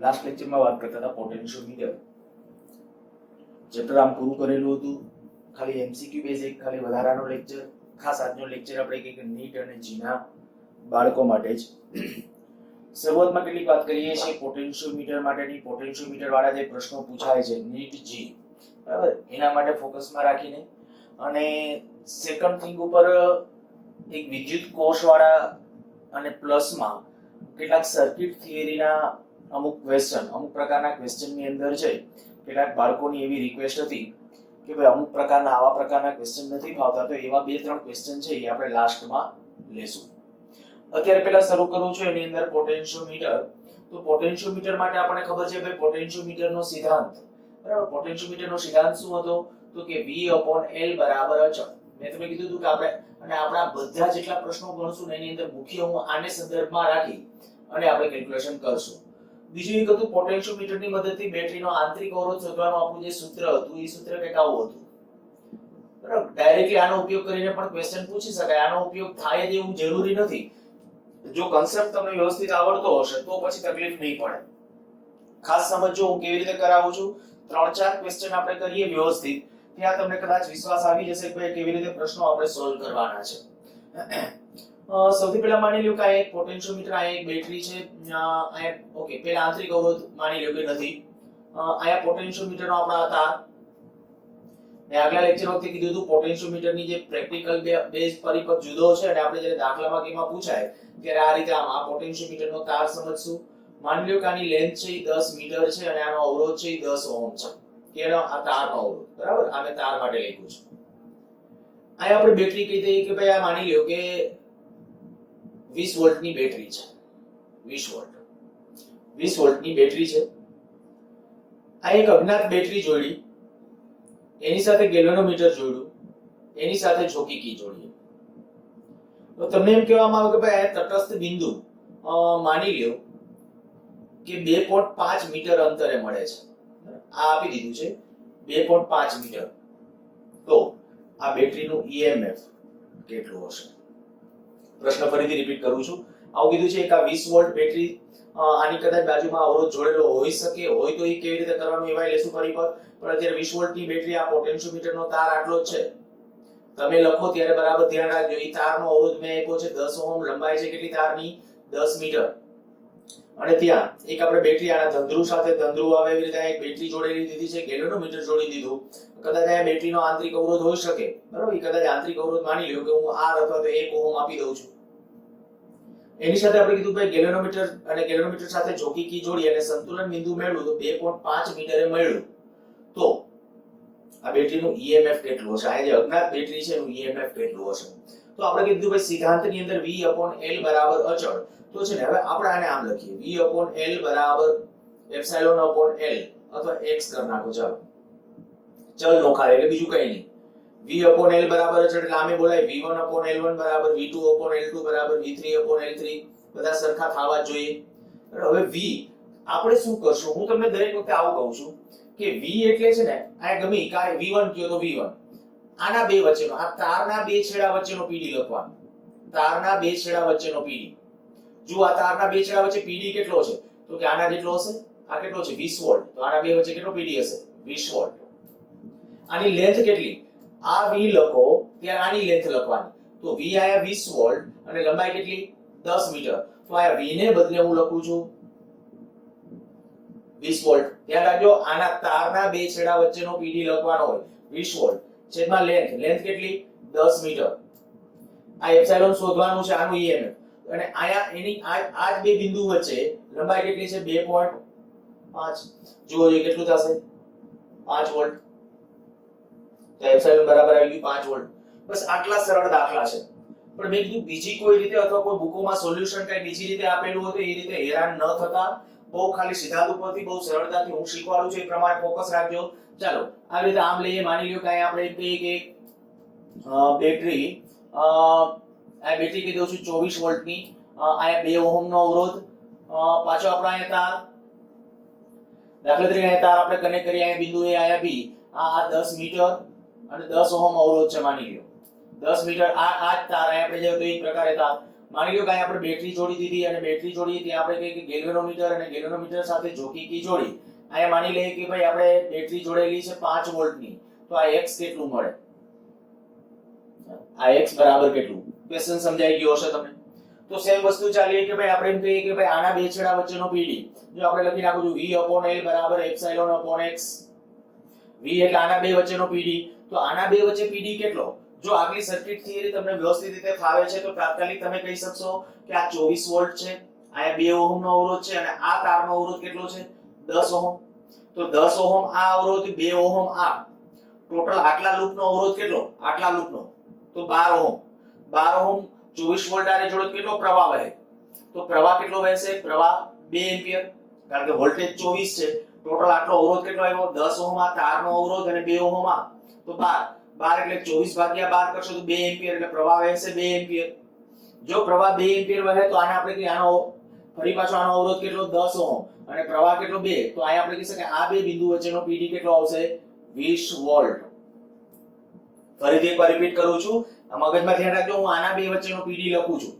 Last લેક્ચરમાં વાત કરતા હતા પોટેન્શિયોમીટર. ચેપ્ટર આમ પૂરું કરેલું હતું. ખાલી એમસીક્યુ બેઝ એક ખાલી વધારાનો લેક્ચર. ખાસ આજનો લેક્ચર આપણે કે નીટ અને જીના બાળકો માટે જ. શરૂઆતમાં કેટલીક વાત કરીએ છીએ પોટેન્શિયોમીટર માટેની. પોટેન્શિયોમીટર વાળા જે પ્રશ્નો પૂછાય છે નીટ જી, બરાબર, એના માટે ફોકસમાં રાખીને. અને સેકન્ડ થિંગ ઉપર એક વિદ્યુત કોષ વાળા અને પ્લસમાં કેટલાક સર્કિટ થિયરીના અમુક ક્વેશ્ચન, અમુક પ્રકારના ક્વેશ્ચનની અંદર છે કેટલાક બાળકોની એવી રિક્વેસ્ટ હતી કે ભાઈ અમુક પ્રકારના આવા પ્રકારના ક્વેશ્ચન નથી ફાવતા, તો એવા 2-3 ક્વેશ્ચન છે એ આપણે લાસ્ટમાં લેશું. અત્યારે પહેલા શરૂ કરું છું એની અંદર પોટેન્શિયોમીટર. તો પોટેન્શિયોમીટર માટે આપણને ખબર છે ભાઈ પોટેન્શિયોમીટરનો સિદ્ધાંત, બરાબર. પોટેન્શિયોમીટરનો સિદ્ધાંત શું હતો? તો કે V/L બરાબર અચળ. મેં તમને કીધું હતું કે આપણે અને આપણા બધા જેટલા પ્રશ્નો ગણશું ને એની અંદર મુખ્ય હું આને સંદર્ભમાં રાખી અને આપણે કેલ્ક્યુલેશન કરશું. બીજું એક હતું પોટેન્શિયોમીટરની મદદથી બેટરીનો આંતરિક અવરોધ શોધવાનું આપણું જે સૂત્ર હતું એ સૂત્ર કંઈક આવું હતું, બરાબર. ડાયરેક્ટલી આનો ઉપયોગ કરીને પણ ક્વેશ્ચન પૂછી શકાય. આનો ઉપયોગ થાય જ એવું જરૂરી નથી. જો કન્સેપ્ટ તમને વ્યવસ્થિત આવડતો હશે તો પછી તકલીફ નહીં પડે. ખાસ સમજો હું કેવી રીતે કરાવું છું. 3-4 ક્વેશ્ચન આપણે કરીએ વ્યવસ્થિત, ત્યાં તમને કદાચ વિશ્વાસ આવી જશે કે કેવી રીતે પ્રશ્નો આપણે સોલ્વ કરવાના છે. સૌથી પહેલા માની લ્યો કે આ એક પોટેન્શિયોમીટર, આ એક બેટરી છે, આ ઓકે. પહેલા આંતરિક અવરોધ માની લ્યો કે નથી. આયા પોટેન્શિયોમીટરનો આપણા હતા. મેં આગલા લેક્ચર વખતે કીધું હતું પોટેન્શિયોમીટરની જે પ્રેક્ટિકલ બેઝ પરિપથ જુદો છે અને આપણે જ્યારે દાખલામાં કેમાં પૂછાય ત્યારે આ રીતે આ પોટેન્શિયોમીટરનો તાર સમજશું. માની લ્યો કે આની લેન્થ છે 10 મીટર છે અને આનો અવરોધ છે 10 ઓહમ છે. કેનો? આ તારનો અવરોધ, બરાબર. આ મેં તાર માટે લખ્યું છે. આ આપણે બેટરી કહી દઈએ કે ભાઈ આ માની લ્યો કે 20 વોલ્ટની બેટરી છે. 20 વોલ્ટ 20 વોલ્ટની બેટરી છે. આ એક અજ્ઞાત બેટરી જોડી, એની સાથે ગેલ્વેનોમીટર જોડ્યું, એની સાથે જોકી કી જોડી. તો તમને એમ કહેવામાં આવે કે ભાઈ આ તટસ્થ બિંદુ માની લ્યો કે 2.5 મીટર અંતરે મળે છે. આ આપી દીધું છે 2.5 મીટર. તો આ બેટરીનું EMF કેટલું હશે? પ્રશ્ન ફરીથી રિપીટ કરું છું. આવું કીધું છે કે આ 20 વોલ્ટ બેટરી, આની કદાચ બાજુમાં અવરોધ જોડેલો હોઈ શકે, હોય તો એ કેવી રીતે કરવાનું એવા લેશું પરિપથ. પણ અત્યારે 20 વોલ્ટની બેટરી, આ પોટેન્શિયોમીટરનો તાર આટલો જ છે. તમે લખો ત્યારે બરાબર ધ્યાન રાખજો. એ તારનો અવરોધ મેં આપ્યો છે 10 ઓહમ, લંબાઈ છે કેટલી તારની? 10 મીટર. અને ત્યાં એક આપણે બેટરી આના ધંધ્રુ સાથે ધંધ્રુ આવે એવી રીતે એક બેટરી જોડેલી દીધી છે, ગેલ્વેનોમીટર જોડી દીધું. કદાચ આ બેટરીનો આંતરિક અવરોધ હોઈ શકે, બરાબર. એ કદાચ આંતરિક અવરોધ માની લ્યો કે હું R અથવા તો 1 ઓહમ આપી દઉં છું. એની સાથે આપણે કીધું ભાઈ ગેલ્વેનોમીટર અને ગેલ્વેનોમીટર સાથે જોકી કી જોડી અને સંતુલન બિંદુ મેળવ્યું તો 2.5 મીટરે મળ્યું. તો આ બેટરીનું EMF કેટલું હશે? આ જે અજ્ઞાત બેટરી છે એનું EMF કેટલું હશે? તો આપણે કીધું ભાઈ સિદ્ધાંતની અંદર V/L બરાબર અચળ. તો છે ને હવે આપણે આને આમ લખીએ V/L બરાબર એપ્સિલોન અપોન L અથવા x કર નાખો. ચાલો ચલ નોખાય એટલે બીજું કઈ નહીં. V/L બરાબર અચળ એટલે આમે બોલાય V1/L1 બરાબર V2/L2 બરાબર V3/L3. બધા સરખા થવા જોઈએ. હવે V આપણે શું કરશું? હું તમને દરેક વખતે આવું કહું છું કે V એટલે છે ને આ ગમે કાય V1 કયો તો V1, આના બે વચ્ચેનો, આ તારના બે છેડા વચ્ચેનો PD લખવાનો. તારના બે છેડા વચ્ચેનો PD. જો આ તારના બે છેડા વચ્ચે PD કેટલો છે? તો કે આના જેટલો હશે. આ કેટલો છે? 20 વોલ્ટ. તો આના બે વચ્ચે કેટલો PD હશે? 20 વોલ્ટ. આની લેન્થ કેટલી? આ V લખો ત્યારે આની લેન્થ લખવાની. તો V આયા 20 વોલ્ટ અને લંબાઈ કેટલી? 10 મીટર. તો આ V ને બદલે હું લખું છું 20 વોલ્ટ. ધ્યાન રાખજો આના તારના બે છેડા વચ્ચેનો PD લખવાનો હોય 20 વોલ્ટ છેદમાં લેન્થ કેટલી? 10 મીટર. આ એપ્સિલોન શોધવાનું છે, આનું EMF. અને આયા એની આ બે બિંદુ વચ્ચે લંબાઈ કેટલી છે? 2.5. જુઓ એ કેટલું થશે? 5 વોલ્ટ. તો એપ્સિલોન બરાબર આવી ગયું 5 વોલ્ટ. બસ આટલા સરળ દાખલા છે. પણ મેં કીધું બીજી કોઈ રીતે અથવા કોઈ બુકોમાં સોલ્યુશન કઈ બીજી રીતે આપેલું હોય તો એ રીતે હેરાન ન થતા બહુ ખાલી સિદ્ધાંત ઉપરથી બહુ સરળતાથી હું શીખવાડું છું એ પ્રમાણે ફોકસ રાખજો. ચાલો આવી રીતે આમ લઈએ. માની લ્યો કે આપણે એક બેટરી, આ બેટરી કીધું છું 24 વોલ્ટની, આયા 2 ઓહમ નો અવરોધ, પાછો આપણે અહીંયા તાર, દાખલા તરીકે અહીંયા તાર આપણે કનેક્ટ કરી, અહીંયા બિંદુ A આયા B, આ 10 મીટર અને 10 ઓહમ અવરોધ છે માની લ્યો 10 મીટર. આ તાર અહીંયા આપણે જે તો એક પ્રકારે તાર માની લો કે આપણે બેટરી જોડી દીધી અને બેટરી જોડી ત્યાં આપણે કહીએ કે ગેલ્વેનોમીટર અને ગેલ્વેનોમીટર સાથે જોકી કી જોડી. અહીંયા માની લઈએ કે ભાઈ આપણે બેટરી જોડેલી છે 5 વોલ્ટની, તો આ x કેટલું મળે? આ x બરાબર કેટલું? ક્વેશ્ચન સમજાઈ ગયો હશે તમને. તો સેમ વસ્તુ ચાલીએ કે ભાઈ આપણે એમ કહીએ કે ભાઈ આના બે છેડા વચ્ચેનો PD, જો આપણે લખી નાખું છું V/L બરાબર ε/x. V એટલે આના બે વચ્ચેનો PD, તો આના બે વચ્ચે PD કેટલો? જો આગલી સર્કિટ થિયરી તમને વ્યવસ્થિત રીતે ફાવે છે તો તાત્કાલિક તમે કહી શકશો કે આ 24 વોલ્ટ છે, અહીંયા 2 ઓહમ નો અવરોધ છે અને આ તારનો અવરોધ કેટલો છે? 10 ઓહમ. તો 10 ઓહમ આ અવરોધ, 2 ઓહમ આ, ટોટલ આટલા લૂપનો અવરોધ કેટલો? આટલા લૂપનો તો 12 ઓહમ. 12 ઓહમ 24 વોલ્ટ આને જોડો કેટલો પ્રવાહ વહે? તો પ્રવાહ કેટલો વહેશે? પ્રવાહ 2 એમ્પિયર, કારણ કે વોલ્ટેજ 24 છે. ટોટલ આટલો અવરોધ કેટલો આવ્યો? 10 ઓહમ આ તારનો અવરોધ અને 2 ઓહમ આ, તો 12. 12 એટલે 24 ભાગ્યા 12 કરશો તો 2 એમ્પિયર, એટલે પ્રવાહ વહેશે 2 એમ્પિયર. જો પ્રવાહ 2 એમ્પિયર વહે તો આને આપણે કહીએ આનો ફરી પાછો આનો અવરોધ કેટલો? 10 ઓહમ અને પ્રવાહ કેટલો? 2. તો અહીંયા આપણે કહી શકીએ આ બે બિંદુ વચ્ચેનો PD કેટલો આવશે? 20 વોલ્ટ. ફરીથી એકવાર રિપીટ કરું છું, આ મગજમાં ધ્યાન રાખજો, હું આના બે વચ્ચેનો PD લખું છું.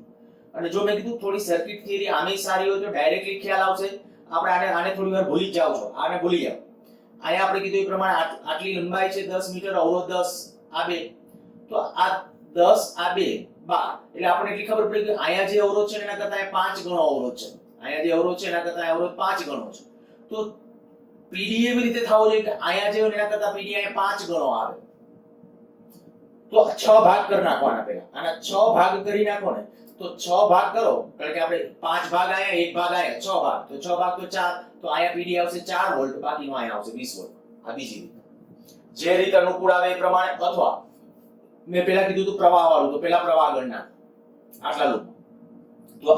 અને જો મેં કીધું થોડી સર્કિટ થિયરી આમે સારી હોય તો ડાયરેક્ટલી ખ્યાલ આવશે. આપણે આને થોડી વાર ભૂલી જાવ છો, આને ભૂલી જાવ. અહીંયા આપણે કીધું એ પ્રમાણે આટલી લંબાઈ છે 10 મીટર, અવરોધ 10, આ બે, તો આ 10 આ બે 12, એટલે આપણે એટલી ખબર પડી કે અહીંયા જે અવરોધ છે એના કરતા 5 ગણો અવરોધ છે. અહીંયા જે અવરોધ છે એના કરતા અવરોધ 5 ગણો છે. તો PD એવી રીતે થવો જોઈએ કે અહીંયા જે એના કરતા PD અહીંયા 5 ગણો આવે. તો 6 ભાગ કરી નાખવાના પહેલા. આના 6 ભાગ કરી નાખો ને તો 6 ભાગ કરો, કારણ કે આપણે 5 ભાગ આયા, 1 ભાગ આયા, 6 ભાગ, તો 6 ભાગ તો 4, તો અહીંયા PD આવશે 4 વોલ્ટ, બાકીનો અહીંયા આવશે 20 વોલ્ટ. આ બીજી રીત. જે રીત અનુકૂળ આવે એ પ્રમાણે, અથવા મેં પહેલા કીધું હતું પ્રવાહ વાળું, તો પહેલા પ્રવાહ ગણના આટલા લૂપ. તો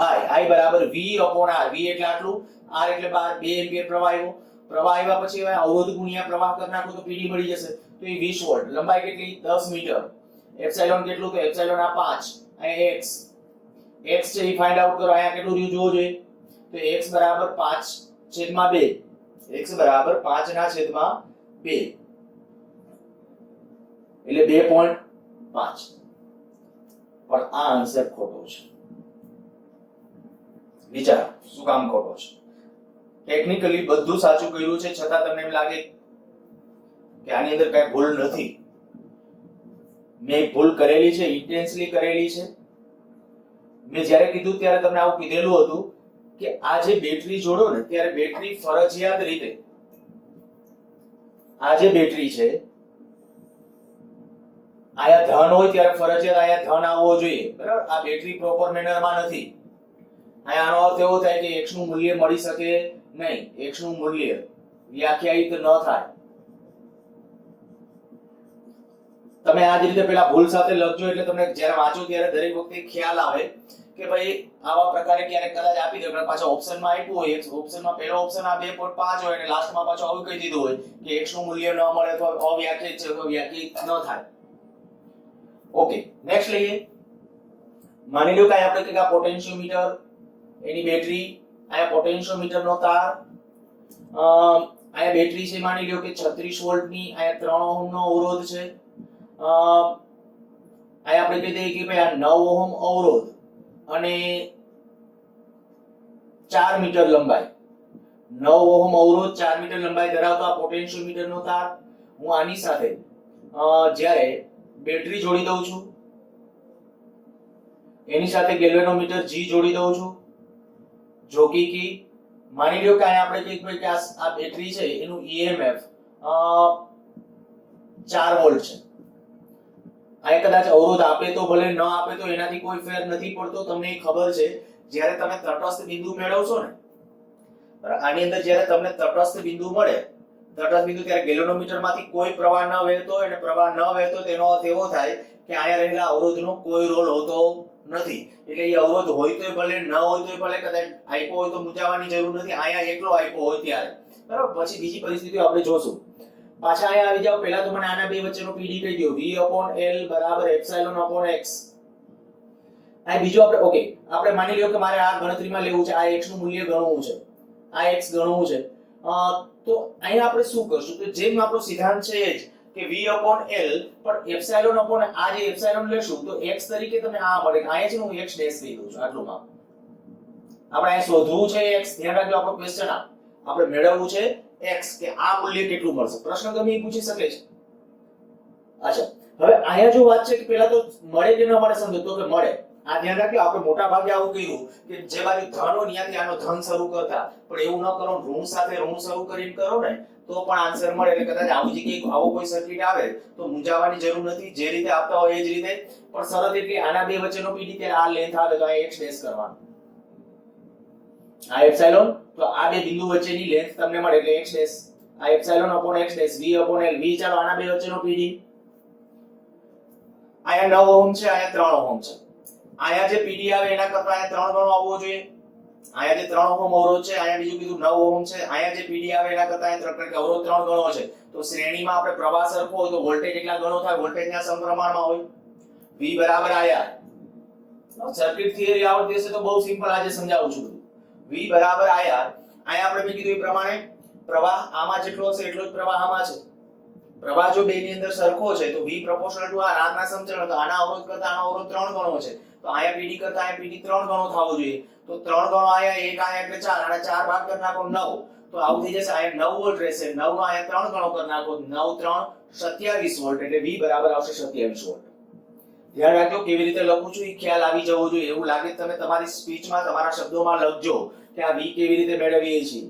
I બરાબર V/R. V એટલે આટલું, R એટલે 12, 2 એમ્પિયર પ્રવાહ આવ્યો. પ્રવાહ આવ્યા પછી હવે અવરોધ ગુણ્યા પ્રવાહ કરી નાખો તો PD મળી જશે. તો એ 20 વોલ્ટ. લંબાઈ કેટલી? 10 મીટર. એપ્સિલોન કેટલું? તો એપ્સિલોન આ 5, અહીંયા x. x છે એ ફાઇન્ડ આઉટ કરો. અહીંયા કેટલું રહ્યું જોવો જોઈએ. તો x બરાબર 5/2. x બરાબર 5/2, એટલે 2.5. પણ આ આન્સર ખોટો છે. વિચાર શું કામ ખોટો છે? ટેકનિકલી બધું સાચું કર્યું છે, છતાં તમને એમ લાગે કે આની અંદર કઈ ભૂલ નથી. મેં ભૂલ કરેલી છે, ઇન્ટેન્શનલી કરેલી છે. મેં જ્યારે કીધું ત્યારે તમને આવું કીધેલું હતું કે આ જે બેટરી જોડો ને ત્યારે બેટરી ફરજિયાત રીતે, આ જે બેટરી છે આયા ધન હોય ત્યારે ફરજિયાત આયા ધન આવવો જોઈએ, બરાબર? આ બેટરી પ્રોપર મેનરમાં નથી. આયા આનો અર્થ એવો થાય કે x નું મૂલ્ય મળી શકે નહીં. x નું મૂલ્ય વ્યાખ્યાયિત ન થાય. તમે આ જ રીતે પેલા ભૂલ સાથે લખજો, એટલે તમને જ્યારે વાંચો ત્યારે દરેક વખતે ખ્યાલ આવે કે ભાઈ આવા પ્રકારે ક્યારેક કદાચ આપી દે, પણ પાછા ઓપ્શનમાં આપ્યું હોય, ઓપ્શનમાં પહેલો ઓપ્શન આ 2.5 હોય અને લાસ્ટમાં પાછો આવું કહી દીધું હોય કે x નું મૂલ્ય ન મળે અથવા અવ્યાખ્યાયિત છે તો વ્યાખ્યાયિત ન થાય. ઓકે, નેક્સ્ટ લઈએ. માની લો કે આપણે કે આ પોટેન્શિયોમીટર, એની બેટરી, અહીંયા પોટેન્શિયોમીટર નો તાર, અહીંયા બેટરી છે માની લો કે 36 વોલ્ટ ની, અહીંયા 3 ઓહમ નો અવરોધ છે. અહીંયા આપણે કહી દઈએ કે ભાઈ આ 9 ઓહમ અવરોધ અને 4 મીટર લંબાઈ, 9 ઓહમ અવરોધ 4 મીટર લંબાઈ ધરાવતો આ પોટેન્શિયોમીટર નો તાર, હું આની સાથે જ્યારે બેટરી જોડી દઉં છું, એની સાથે ગેલ્વેનોમીટર G જોડી દઉં છું, જોકી કી. માની લો કે અહીંયા આપણે કહીએ ભાઈ કે આ બેટરી છે એનું EMF 4 વોલ્ટ છે. અહીંયા કદાચ અવરોધ આપે તો ભલે, ન આપે તો એનાથી કોઈ ફેર નથી પડતો. તમને ખબર છે જ્યારે તમે તટસ્થ બિંદુ મેળવશો ને, આની અંદર જ્યારે તમને તટસ્થ બિંદુ મળે, તટસ્થ બિંદુ, ત્યારે ગેલ્વેનોમીટરમાંથી કોઈ પ્રવાહ ન વહેતો હોય, અને પ્રવાહ ન વહેતો તેનો અર્થ એવો થાય કે અહીંયા રહેલા અવરોધનો કોઈ રોલ હોતો નથી. એટલે એ અવરોધ હોય તોય ભલે, ન હોય તોય ભલે, કદાચ આપ્યો હોય તો મૂંઝાવાની જરૂર નથી. અહીંયા એકલો આપ્યો હોય ત્યારે, બરાબર? પછી બીજી પરિસ્થિતિઓ આપણે જોશું. પાછા અહીંયા આવી જાવ. પહેલા તો મને આના બે વચ્ચેનો PD કહી દો. V/L બરાબર ε/x. આ બીજો આપણે, ઓકે, આપણે માની લ્યો કે મારે આ ગણતરીમાં લેવું છે, આ x નું મૂલ્ય ગણવું છે, આ x ગણવું છે. તો અહીંયા આપણે શું કરશું? તો જેમ આપણો સિદ્ધાંત છે એ જ, કે v/l પણ એપ્સિલોન અપોન આ જે એપ્સિલોન લેશું તો x તરીકે તમને આ મળે. અહીંયા છે હું x ડેશ લઈ દઉં છું આટલું માપ. આપણે અહીંયા શોધવું છે x. ધ્યાન રાખજો આપણો ક્વેશ્ચન આપણે મેળવવું છે x કે આ મૂલ્ય કેટલું મળશે. પ્રશ્ન ગમે એ પૂછી શકે છે. અચ્છા હવે અહીંયા જો વાત છે કે પહેલા તો મળે કે ન મળે સમજો તો કે મળે. આ ધ્યાન રાખજો આપણે મોટા ભાગે આવું કર્યું કે જે બાજુ ધન હોય ત્યાંથી આનો ધન શરૂ કરતા, પણ એવું ન કરો, ઋણ સાથે ઋણ શરૂ કરીને કરો ને તો પણ આન્સર મળે. એટલે કદાચ આવું જ કે આવો કોઈ સર્કિટ આવે તો મૂંઝાવાની જરૂર નથી. જે રીતે આપતા હોય એ જ રીતે. પણ શરત એટલી આના બે વચ્ચેનો પીડી કે આ લેન્થ આવે તો આ x ડેશ કરવાનો. આ એપ્સિલોન તો આ બે બિંદુ વચ્ચેની લેન્થ તમને મળે એટલે x ડેશ. આ epsilon upon x dash v/l. v ચાલો આના બે વચ્ચેનો પીડી. આયા 9 ઓહમ છે, આયા 3 ઓહમ છે. આયા જે પીડી આવે એના કરતા આયા 3 ગણો આવવો જોઈએ. આયા જે 3 ઓહમ અવરોધ છે, આયા બીજું કીધું 9 ઓહમ છે. આયા જે પીડી આવે એના કરતા આયા 3 કારણ કે અવરોધ 3 ગણો છે. તો શ્રેણીમાં આપણે પ્રવાહ સરખો હોય તો વોલ્ટેજ કેટલા ગણો થાય? વોલ્ટેજના સમપ્રમાણમાં હોય. v બરાબર આયા. સર્કિટ થિયરી આવડતી હશે તો બહુ સિમ્પલ આજે સમજાવું છું. v બરાબર આયા. આયા આપણે મેં કીધું એ પ્રમાણે પ્રવાહ આમાં જેટલો હશે એટલો જ પ્રવાહ આમાં છે. પ્રવાહ જો બેની અંદર સરખો છે તો v પ્રોપોર્શનલ ટુ r ના સમચલન. તો આના અવરોધ કરતા આનો અવરોધ 3 ગણો છે. તો આયા pd કરતા આયા pd 3 ગણો થવો જોઈએ. તો 3 ગણો આયા 1 આયા એટલે 4. આના 4 ભાગ કરી નાખો 9. તો આવું થઈ જશે. આયા 9 વોલ્ટ રહેશે. 9 નો આયા 3 ગણો કરી નાખો 9 3 27 વોલ્ટ એટલે v બરાબર આવશે 27 વોલ્ટ. ધ્યાન રાખજો કેવી રીતે લખું છું એ ખ્યાલ આવી જવો જોઈએ. એવું લાગે તમે તમારી સ્પીચમાં તમારા શબ્દોમાં લખજો કે આ v કેવી રીતે મેળવીએ છીએ.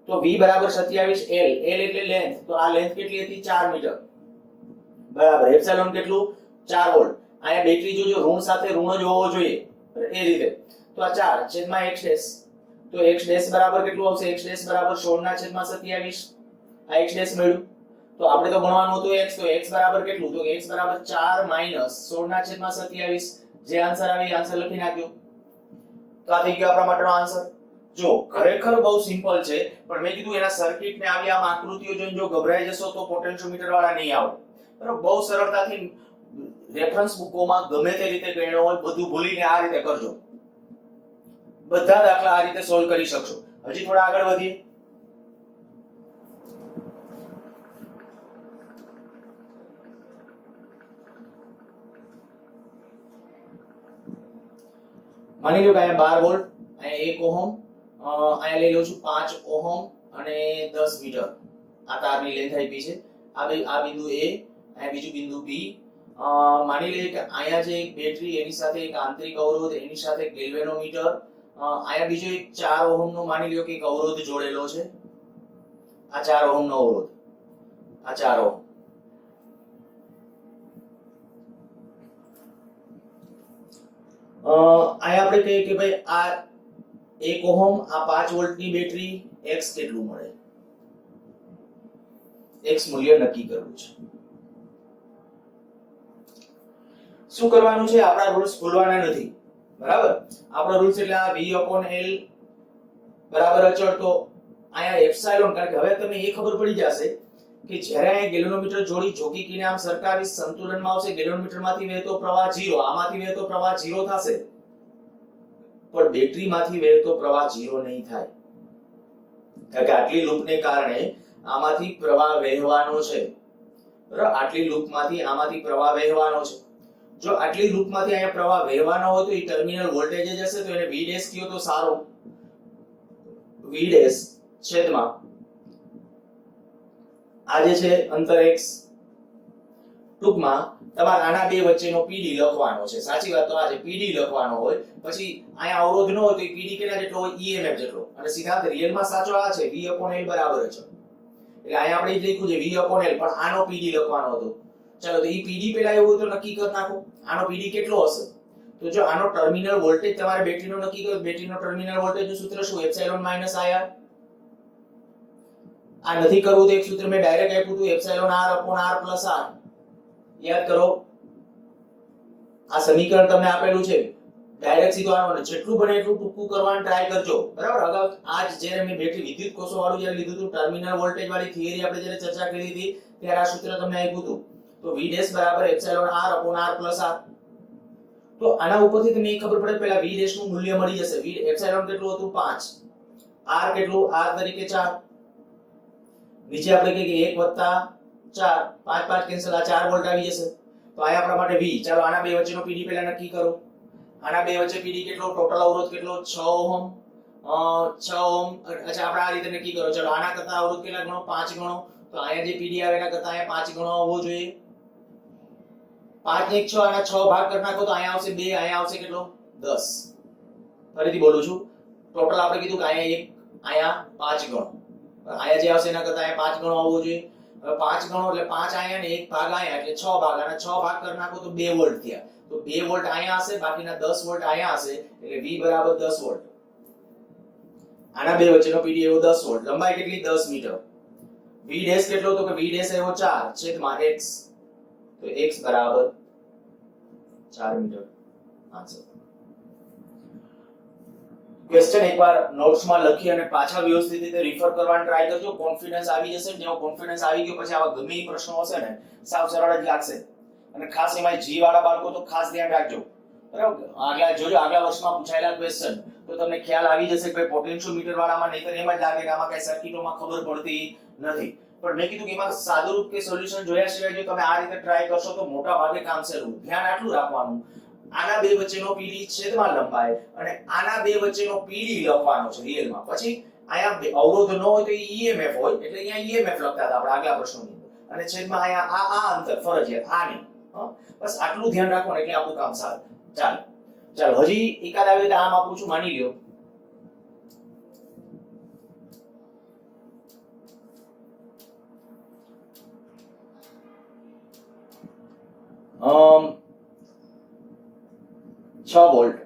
તો v બરાબર 27 l. l એટલે લેન્થ. તો આ લેન્થ કેટલી હતી? 4 મીટર. બરાબર. એપ્સિલોન કેટલું? 4 વોલ્ટ. અહીંયા બેટરી જોજો ઋણ સાથે ઋણ જ હોવો જોઈએ એ રીતે. તો આ 4 છેદમાં x ડેશ. તો x ડેશ બરાબર કેટલું આવશે? x ડેશ બરાબર 16/27. આ x ડેશ મળ્યું. તો આપણે તો ગણવાનું હતું x. તો x બરાબર કેટલું? તો x બરાબર 4 - 16/27. જે આન્સર આવે એ આન્સર લખી નાખ્યો. તો આ થઈ ગયો આપણા માટેનો આન્સર. જો ખરેખર બહુ સિમ્પલ છે, પણ મેં કીધું એના સર્કિટ ને આવી આમ આકૃતિઓ જોઈને જો ગભરાઈ જશો તો પોટેન્શિયોમીટર વાળા નહીં આવે. બરાબર. બહુ સરળતાથી રેફરન્સ બુકોમાં ગમે તે રીતે ગણ્યો હોય બધું ભૂલીને આ રીતે કરજો. બધા દાખલા આ રીતે સોલ્વ કરી શકશો. હજી થોડા આગળ વધીએ. માની લો કે અહીંયા 12 વોલ્ટ, અહીંયા 1 ઓહમ, અહીંયા લઈ લઉં છું 5 ઓહમ અને 10 મીટર. આ તારની લેન્થ આપી છે. આ બિંદુ A, અહીંયા બીજું બિંદુ B. માની લઈએ કે અહીંયા જે એક બેટરી એની સાથે એક આંતરિક અવરોધ એની સાથે ગેલ્વેનોમીટર, અહીંયા બીજો એક 4 ઓહમ નો માની લ્યો કે એક અવરોધ જોડેલો છે. આ 4 ઓહમ નો અવરોધ, આ 4 ઓહમ. અહીંયા આપણે કહીએ કે ભાઈ આ 1 ઓહમ, આ 5 વોલ્ટની બેટરી, x કેટલું મળે? x મૂલ્ય નક્કી કરવું છે. શું કરવાનું છે? આપણા રૂલ્સ ભૂલવાના નથી. બરાબર. આપણો રૂલ્સ એટલે આ v/l બરાબર અચળ. તો અહીંયા એપ્સિલોન, કારણ કે હવે તમને એ ખબર પડી જશે કે જ્યારે અહીંયા ગેલ્વેનોમીટર જોડી જોકીને આમ સરકાવી સંતુલનમાં આવશે, ગેલ્વેનોમીટરમાંથી વહેતો પ્રવાહ 0, આમાંથી વહેતો પ્રવાહ 0 થશે, પણ બેટરીમાંથી વહેતો પ્રવાહ 0 નહીં થાય. કારણ કે આટલી લૂપને કારણે આમાંથી પ્રવાહ વહેવાનો છે. બરાબર. આટલી લૂપમાંથી આમાંથી પ્રવાહ વહેવાનો છે. જો આટલી લૂપમાંથી અહીંયા પ્રવાહ વહેવાનો હોય તો એ ટર્મિનલ વોલ્ટેજ જ હશે. તો એને v ડેશ કયો તો સારો. v ડેશ છેદમાં આ જે છે અંતર x. ટૂંકમાં તમારે આના બે વચ્ચેનો pd લખવાનો છે. સાચી વાત. તો આ જે pd લખવાનો હોય, પછી અહીંયા અવરોધ ન હોય તો pd કેટલા જેટલો હોય? emf જેટલો. અને સિદ્ધાંત રિયલમાં સાચો આ છે, v/l બરાબર છે. એટલે અહીંયા આપણે એ લખ્યું છે v/l, પણ આનો pd લખવાનો હતો. ચાલો તો ઈ pd પેલા એવું તો નક્કી કરી નાખો. આનો pd કેટલો હશે? તો જો આનો ટર્મિનલ વોલ્ટેજ તમારે બેટરીનો નક્કી કરો. બેટરીનો ટર્મિનલ વોલ્ટેજનું સૂત્ર શું? Epsilon minus R. આ નથી કરવું તો એક સૂત્ર મેં ડાયરેક્ટ આપ્યું હતું, epsilon r upon r plus r. યાદ કરો. આ સમીકરણ તમને આપેલું છે. ડાયરેક્ટ સીધો આનો જેટલું બને એટલું ટૂંકું કરવાનું ટ્રાય કરજો. બરાબર. અગાઉ આજ જ્યારે મેં બેટરી વિદ્યુત કોષો વાળું જ્યારે લીધું હતું, ટર્મિનલ વોલ્ટેજ વાળી થિયરી આપણે જ્યારે ચર્ચા કરી હતી ત્યારે આ સૂત્ર તમને આપ્યું હતું. તો v ડેશ બરાબર epsilon r upon r plus r. તો આના ઉપરથી તમને ખબર પડે પહેલા v ડેશ નું મૂલ્ય મળી જશે. v એપ્સિલોન કેટલું હતું? 5. r કેટલું? r તરીકે 4. નીચે આપણે કહીએ કે 1 + 4 5 5 કેન્સલ, આ 4 વોલ્ટ આવી જશે. તો આ આપણા માટે V. ચાલો આના બે વચ્ચેનો PD પહેલા નક્કી કરો. આના બે વચ્ચે PD કેટલો, ટોટલ અવરોધ કેટલો? 6 ઓહમ. 6 ઓહમ. અચ્છા આપણે આ રીતે નક્કી કરો. ચાલો આના કરતા અવરોધ કેટલા ગણો? 5 ગણો. તો અહીંયા જે PD આવે એના કરતા અહીંયા 5 ગણો આવવો જોઈએ. 5 ને 6 આના 6 ભાગ કરી નાખો તો અહીંયા આવશે 2, અહીંયા આવશે કેટલો? 10. ફરીથી બોલું છું. ટોટલ આપણે કીધું કે અહીંયા 1, અહીંયા 5 ગણો. અહીંયા જે આવશે એના કરતા અહીંયા 5 ગણો આવવો જોઈએ. હવે 5 ગણો એટલે 5 અહીંયા ને 1 ભાગ અહીંયા એટલે 6 ભાગ. અને 6 ભાગ કરી નાખો તો 2 વોલ્ટ થયા. તો 2 વોલ્ટ અહીંયા હશે, બાકીના 10 વોલ્ટ અહીંયા હશે. એટલે V બરાબર 10 વોલ્ટ. આના બે વચ્ચેનો PD એવો 10 વોલ્ટ. લંબાઈ કેટલી? 10 મીટર. V ડેશ કેટલો? તો કે V ડેશ એવો 4 છેદમાં x. તો x બરાબર 4 મીટર. આન્સર. ક્વેશ્ચન એકવાર નોટ્સમાં લખી અને પાછા વ્યવસ્થિત રીતે રિફર કરવાનું ટ્રાય કરજો. કોન્ફિડન્સ આવી જશે. જેવો કોન્ફિડન્સ આવી ગયો પછી આવા ગમે પ્રશ્નો હશે ને સાવ સરળ જ લાગશે. અને ખાસ એમાં G વાળા બાળકો તો ખાસ ધ્યાન રાખજો. બરાબર? આગલા જોજો, આગલા વર્ષમાં પૂછાયેલા ક્વેશ્ચન તો તમને ખ્યાલ આવી જશે કે પોટેન્શિયોમીટર વાળામાં નહીતર એમ જ લાગે કે આમાં કઈ સર્કિટોમાં ખબર પડતી નથી. પણ મેં કીધું કે એમાં સાદુરૂપ કે સોલ્યુશન જોયા સિવાય જો તમે આ રીતે ટ્રાય કરશો તો મોટા ભાગે કામ સહેલું. ધ્યાન આટલું રાખવાનું, આના બે વચ્ચેનો PD છેદમાં લંબાઈ અને આના બે વચ્ચેનો PD લખવાનો છે રિયલમાં. પછી અહીંયા અવરોધ ન હોય તો EMF હોય એટલે અહીંયા EMF લખતા હતા આપણે આગલા પ્રશ્નોની અંદર. અને છેદમાં અહીંયા આ અંતર ફરજિયાત આ નહીં. બસ આટલું ધ્યાન રાખવાનું એટલે આપણું કામ સારું. ચાલો હજી એકાદ આવે એટલે આમ આપું છું, માની લ્યો. અમ 6 volt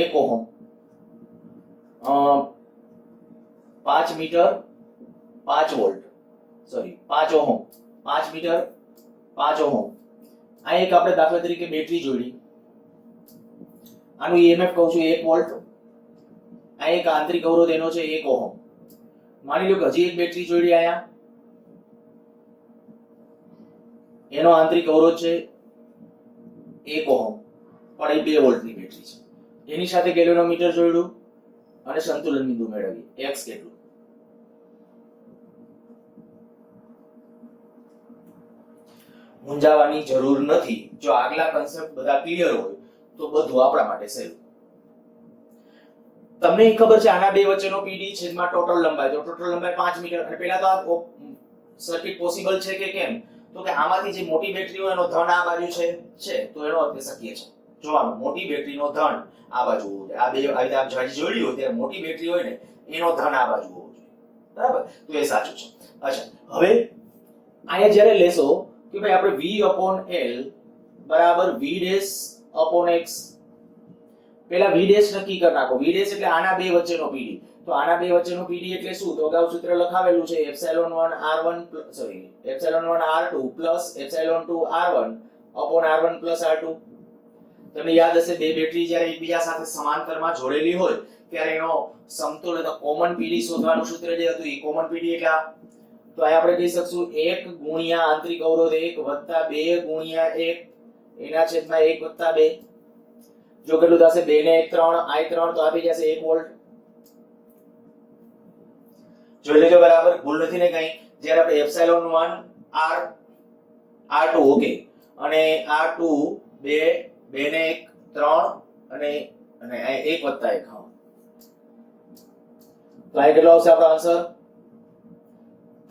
1 ohm 5 metre 5 volt sorry 5 ohm 5 metre 5 ohm. આ એક આપણે દાખલા તરીકે બેટરી જોડી. આનું EMF કહું છું 1 વોલ્ટ. આ એક આંતરિક અવરોધ એનો છે 1 ઓહમ. માની લો કે હજી એક બેટરી જોડી આયા, એનો આંતરિક અવરોધ છે 1 ઓહમ પણ એ 2 વોલ્ટની બેટરી છે. એની સાથે ગેલ્વેનોમીટર જોડ્યું અને સંતુલન બિંદુ મેળવી x કેટલું. મૂંઝાવાની જરૂર નથી. જો આગલા કન્સેપ્ટ બધા ક્લિયર હોય તો બધું આપણા માટે સહેલું. તમને ખબર છે આના બે વચ્ચેનો PD છેદમાં ટોટલ લંબાઈ. તો ટોટલ લંબાઈ 5 મીટર. અને પહેલા તો આ સર્કિટ પોસિબલ છે કે કેમ? તો કે આમાંથી જે મોટી બેટરી હોય એનો ધન આ બાજુ છે તો એનો અર્થ શક્ય છે. જોવાનું મોટી બેટરીનો ધન આ બાજુ હોવો જોઈએ. આ બે આવી આપ જાડી જોડી હોય ત્યારે મોટી બેટરી હોય ને એનો ધન આ બાજુ હોવો જોઈએ. બરાબર? તો એ સાચું છે. અચ્છા, હવે અહીંયા જ્યારે લેશો કે ભાઈ આપણે V/L બરાબર V ડેશ અપોન x. પહેલા V ડેશ નક્કી કરી નાખો. V ડેશ એટલે આના બે વચ્ચેનો PD. તો આના બે વચ્ચેનો PD એટલે શું? તો અગાઉ સૂત્ર લખાવેલું છે epsilon 1 r1 sorry epsilon 1 r2 plus epsilon 2 r1 upon r1 plus r2. તમને યાદ હશે બે બેટરી જ્યારે એકબીજા સાથે સમાંતરમાં જોડેલી હોય ત્યારે એનો સમતોલ અથવા કોમન PD શોધવાનું સૂત્ર જે હતું એ કોમન PD એટલે તો અહીં આપણે કહી શકશું 1 ગુણ્યા આંતરિક અવરોધ 1 વત્તા 2 ગુણ્યા 1 એના છેદમાં 1 વત્તા 2. જો કેટલું થશે 2 ને 1 3 I3 તો આપી જશે 1 વોલ્ટ. જોઈ લેજો બરાબર, ભૂલ નથી ને કઈ. જ્યારે આપણે એપ્સિલોન 1 r r2 ઓકે અને r2 2 ને 1 3 અને 1 વત્તા 1. હા, તો આ કેટલો આવશે આપણો આન્સર?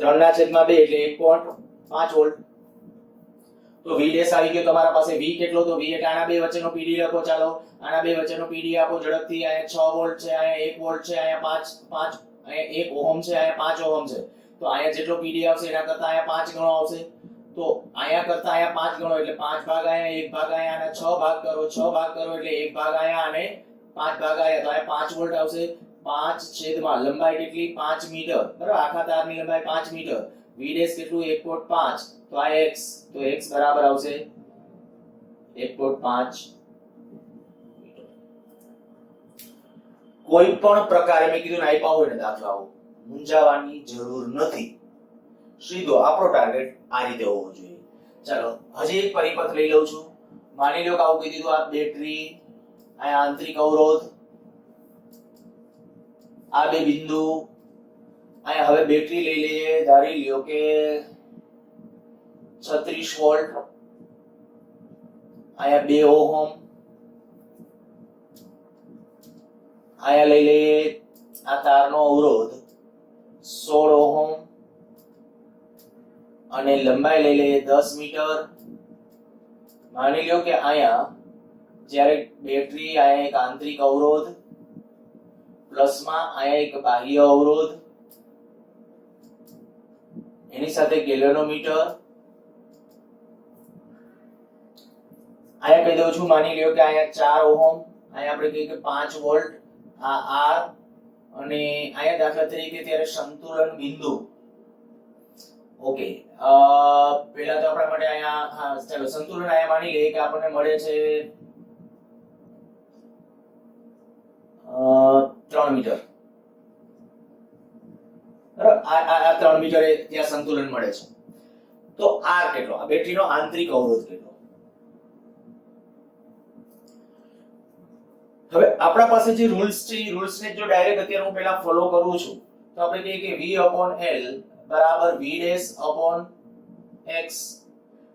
3 ના છેદમાં 2 એટલે 1.5 વોલ્ટ. તો V ડેશ આવી ગયો તમારા પાસે. V કેટલો? તો V એટલે આના બે વચ્ચેનો PD લખો. ચાલો આના બે વચ્ચેનો PD આપો ઝડપથી. અહીંયા 6 વોલ્ટ છે, અહીંયા 1 વોલ્ટ છે, અહીંયા 5 અહીંયા 1 ઓહમ છે, અહીંયા 5 ઓહમ છે. તો અહીંયા જેટલો PD આવશે એના કરતા અહીંયા 5 ગણો આવશે. તો અહીંયા કરતા અહીંયા 5 ગણો એટલે 5 ભાગ અહીંયા 1 ભાગ અહીંયા અને 6 ભાગ કરો. 6 ભાગ કરો એટલે 1 ભાગ અહીંયા અને 5 ભાગ અહીંયા. તો અહીંયા 5 વોલ્ટ આવશે. 5 છેદમાં લંબાઈ કેટલી? 5 મીટર. બરાબર? આખા તારની લંબાઈ 5 મીટર. V ડેશ કેટલું? 1.5. તો આ x, તો x બરાબર આવશે 1.5 મીટર. કોઈ પણ પ્રકારે મેં કીધું ને આપ્યા હોય ને દાખલાઓ મૂંઝાવાની જરૂર નથી. સીધો આપણો ટાર્ગેટ આ રીતે હોવો જોઈએ. ચાલો હજી એક પરિપથ લઈ લઉં છું. માની લો કે આવું કહી દીધું આ બેટરી, આ આંતરિક અવરોધ, આ બે બિંદુ. અહીંયા હવે બેટરી લઈ લઈએ. ધારી લ્યો કે 36 વોલ્ટ, અહીંયા 2 ઓહમ, અહીંયા લઈ લઈએ આ તારનો અવરોધ 16 ઓહમ અને લંબાઈ લઈ લઈએ 10 મીટર. માની લ્યો કે અહીંયા જ્યારે બેટરી, અહીંયા એક આંતરિક અવરોધ પ્લસમાં અહીંયા એક બાહ્ય અવરોધ, એની સાથે ગેલ્વેનોમીટર. અહીંયા કહી દઉં છું, માની લ્યો કે અહીંયા 4 ઓહમ, અહીંયા આપણે કહીએ કે 5 વોલ્ટ, આ આર, અને અહીંયા દાખલા તરીકે ત્યારે સંતુલન બિંદુ. ઓકે, પહેલા તો આપણા માટે અહીંયા ચાલો સંતુલન અહીંયા માની લઈએ કે આપણને મળે છે 3 મીટર. બરાબર, આ 3 મીટર ત્યાં સંતુલન મળે છે. તો આર કેટલો? આ બેટરીનો આંતરિક અવરોધ કેટલો? હવે આપણા પાસે જે રૂલ્સ છે, એ રૂલ્સને જો ડાયરેક્ટ અત્યારે હું પહેલા ફોલો કરું છું તો આપણે કહીએ કે V/L બરાબર V dash upon x.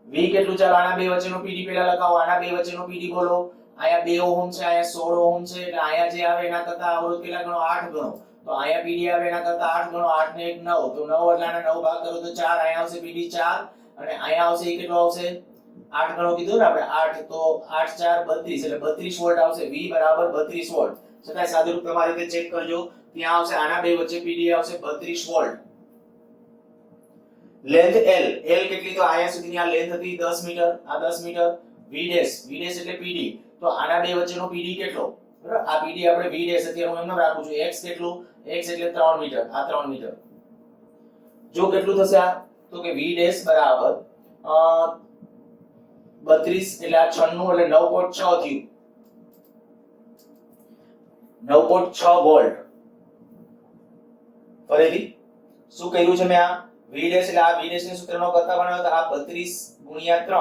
V કેટલું? ચાલો આના બે વચ્ચેનો PD પહેલા લખાવો. આના બે વચ્ચેનો PD બોલો. અહીંયા 2 ઓહમ છે, અહીંયા 16 ઓહમ છે, એટલે અહીંયા જે આવે એના કરતા અવરોધ કેટલા ગણો? 8 ગણો. તો અહીંયા PD આવે એના કરતા 8 ગણો, 8 ને 1 9, તો 9 એટલે આના 9 ભાગ કરો તો 4. અહીંયા આવશે PD 4 અને અહીંયા આવશે એ કેટલો આવશે? 8 ગણો કીધું ને આપણે, 8 તો 8 4 32 એટલે 32 વોલ્ટ આવશે. V બરાબર 32 વોલ્ટ. છતાંય સાદુરૂપ તમારી રીતે ચેક કરજો. ત્યાં આવશે આના બે વચ્ચે PD આવશે 32 વોલ્ટ. લેન્થ L, L કેટલી? તો અહીંયા સુધીની આ લેન્થ હતી 10 મીટર, આ 10 મીટર. V ડેશ એટલે PD, તો આના બે વચ્ચેનો PD કેટલો? બરાબર, આ PD આપણે V ડેશ અત્યારે હું એમ રાખું છું. X કેટલું? X એટલે 3 મીટર, આ 3 મીટર. જો કેટલું થશે આ? તો કે V ડેશ બરાબર 32 એટલે આ 96 એટલે 9.6 થયું. 9.6 વોલ્ટ. ફરીથી શું કર્યું છે મેં? આ V ડેશ એટલે આ V ડેશ ને સૂત્રનો કરતા બનાવ્યો તો આ 32 ગુણ્યા 3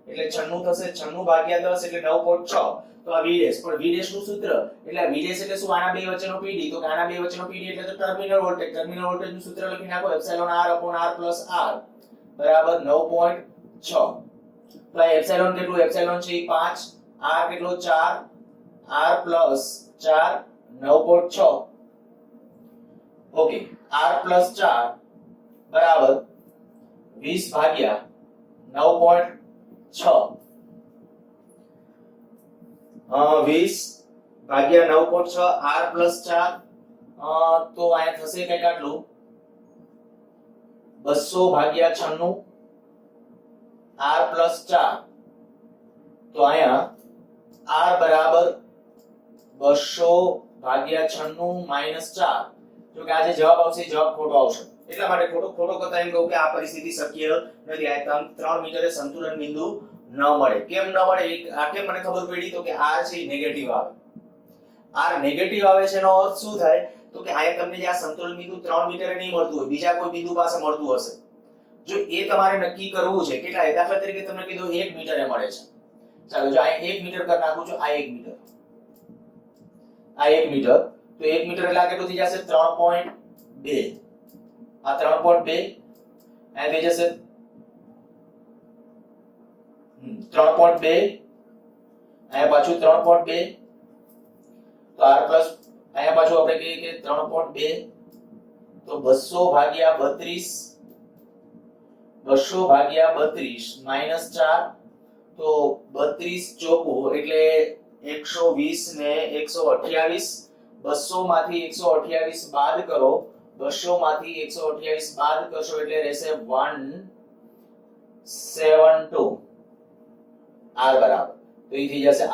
એટલે 96 થશે. 96 ભાગ્યા 10 એટલે 9.6. તો આ V ડેશ, પણ V ડેશ નું સૂત્ર એટલે V ડેશ એટલે શું? આના બે વચ્ચેનો PD. તો કે આના બે વચ્ચેનો PD એટલે તો ટર્મિનલ વોલ્ટેજ. ટર્મિનલ વોલ્ટેજ નું સૂત્ર લખી નાખો, epsilon R upon R plus R બરાબર 9.6. તો આ એપ્સિલોન કેટલું? એપ્સિલોન છે 5, R કેટલો? 4, R plus 4 9.6. Okay, R plus 4 બરાબર 20 ભાગ્યા 9.6. 20 ભાગ્યા 9.6 R પ્લસ 4, તો અહીંયા થશે કંઈક આટલું 200 ભાગ્યા 96 R પ્લસ 4. તો અહીંયા R બરાબર 200 ભાગ્યા 96 માઈનસ 4. જો કે આ જે જવાબ આવશે એ જવાબ ખોટો આવશે. એટલા માટે ખોટો કરતા એમ કહું કે આ પરિસ્થિતિ શક્ય નથી. આ 3 મીટરે સંતુલન બિંદુ ન મળે. કેમ ન મળે? આ કેમ મને ખબર પડી? તો કે R છે એ નેગેટિવ આવે. R નેગેટિવ આવે છે એનો અર્થ શું થાય? તો કે અહીંયા તમને જે આ સંતુલન બિંદુ 3 મીટરે નહીં મળતું હોય, બીજા કોઈ બિંદુ પાસે મળતું હશે. જો એ તમારે નક્કી કરવું છે કેટલા, દાખલા તરીકે તમને કીધું 1 મીટરે મળે છે. ચાલો જો આ 1 મીટર કરી નાખું છું. આ 1 મીટર, આ 1 મીટર. તો 1 મીટર એટલે આ કેટલું થઈ જશે? 3.2. આ 3.2 આ થઈ જશે 3.2. અહીંયા પાછું 3.2. તો R પ્લસ અહીંયા પાછું આપણે કહીએ કે 3.2. તો 200 ભાગ્યા 32, 200 ભાગ્યા 32 માઈનસ 4. તો 32 ચોકું એટલે 120 ને 128. 200 માંથી 128 બાદ કરો, 200 માંથી 128 બાદ કરશો એટલે રહેશે 172. R બરાબર તો એ થઈ જશે R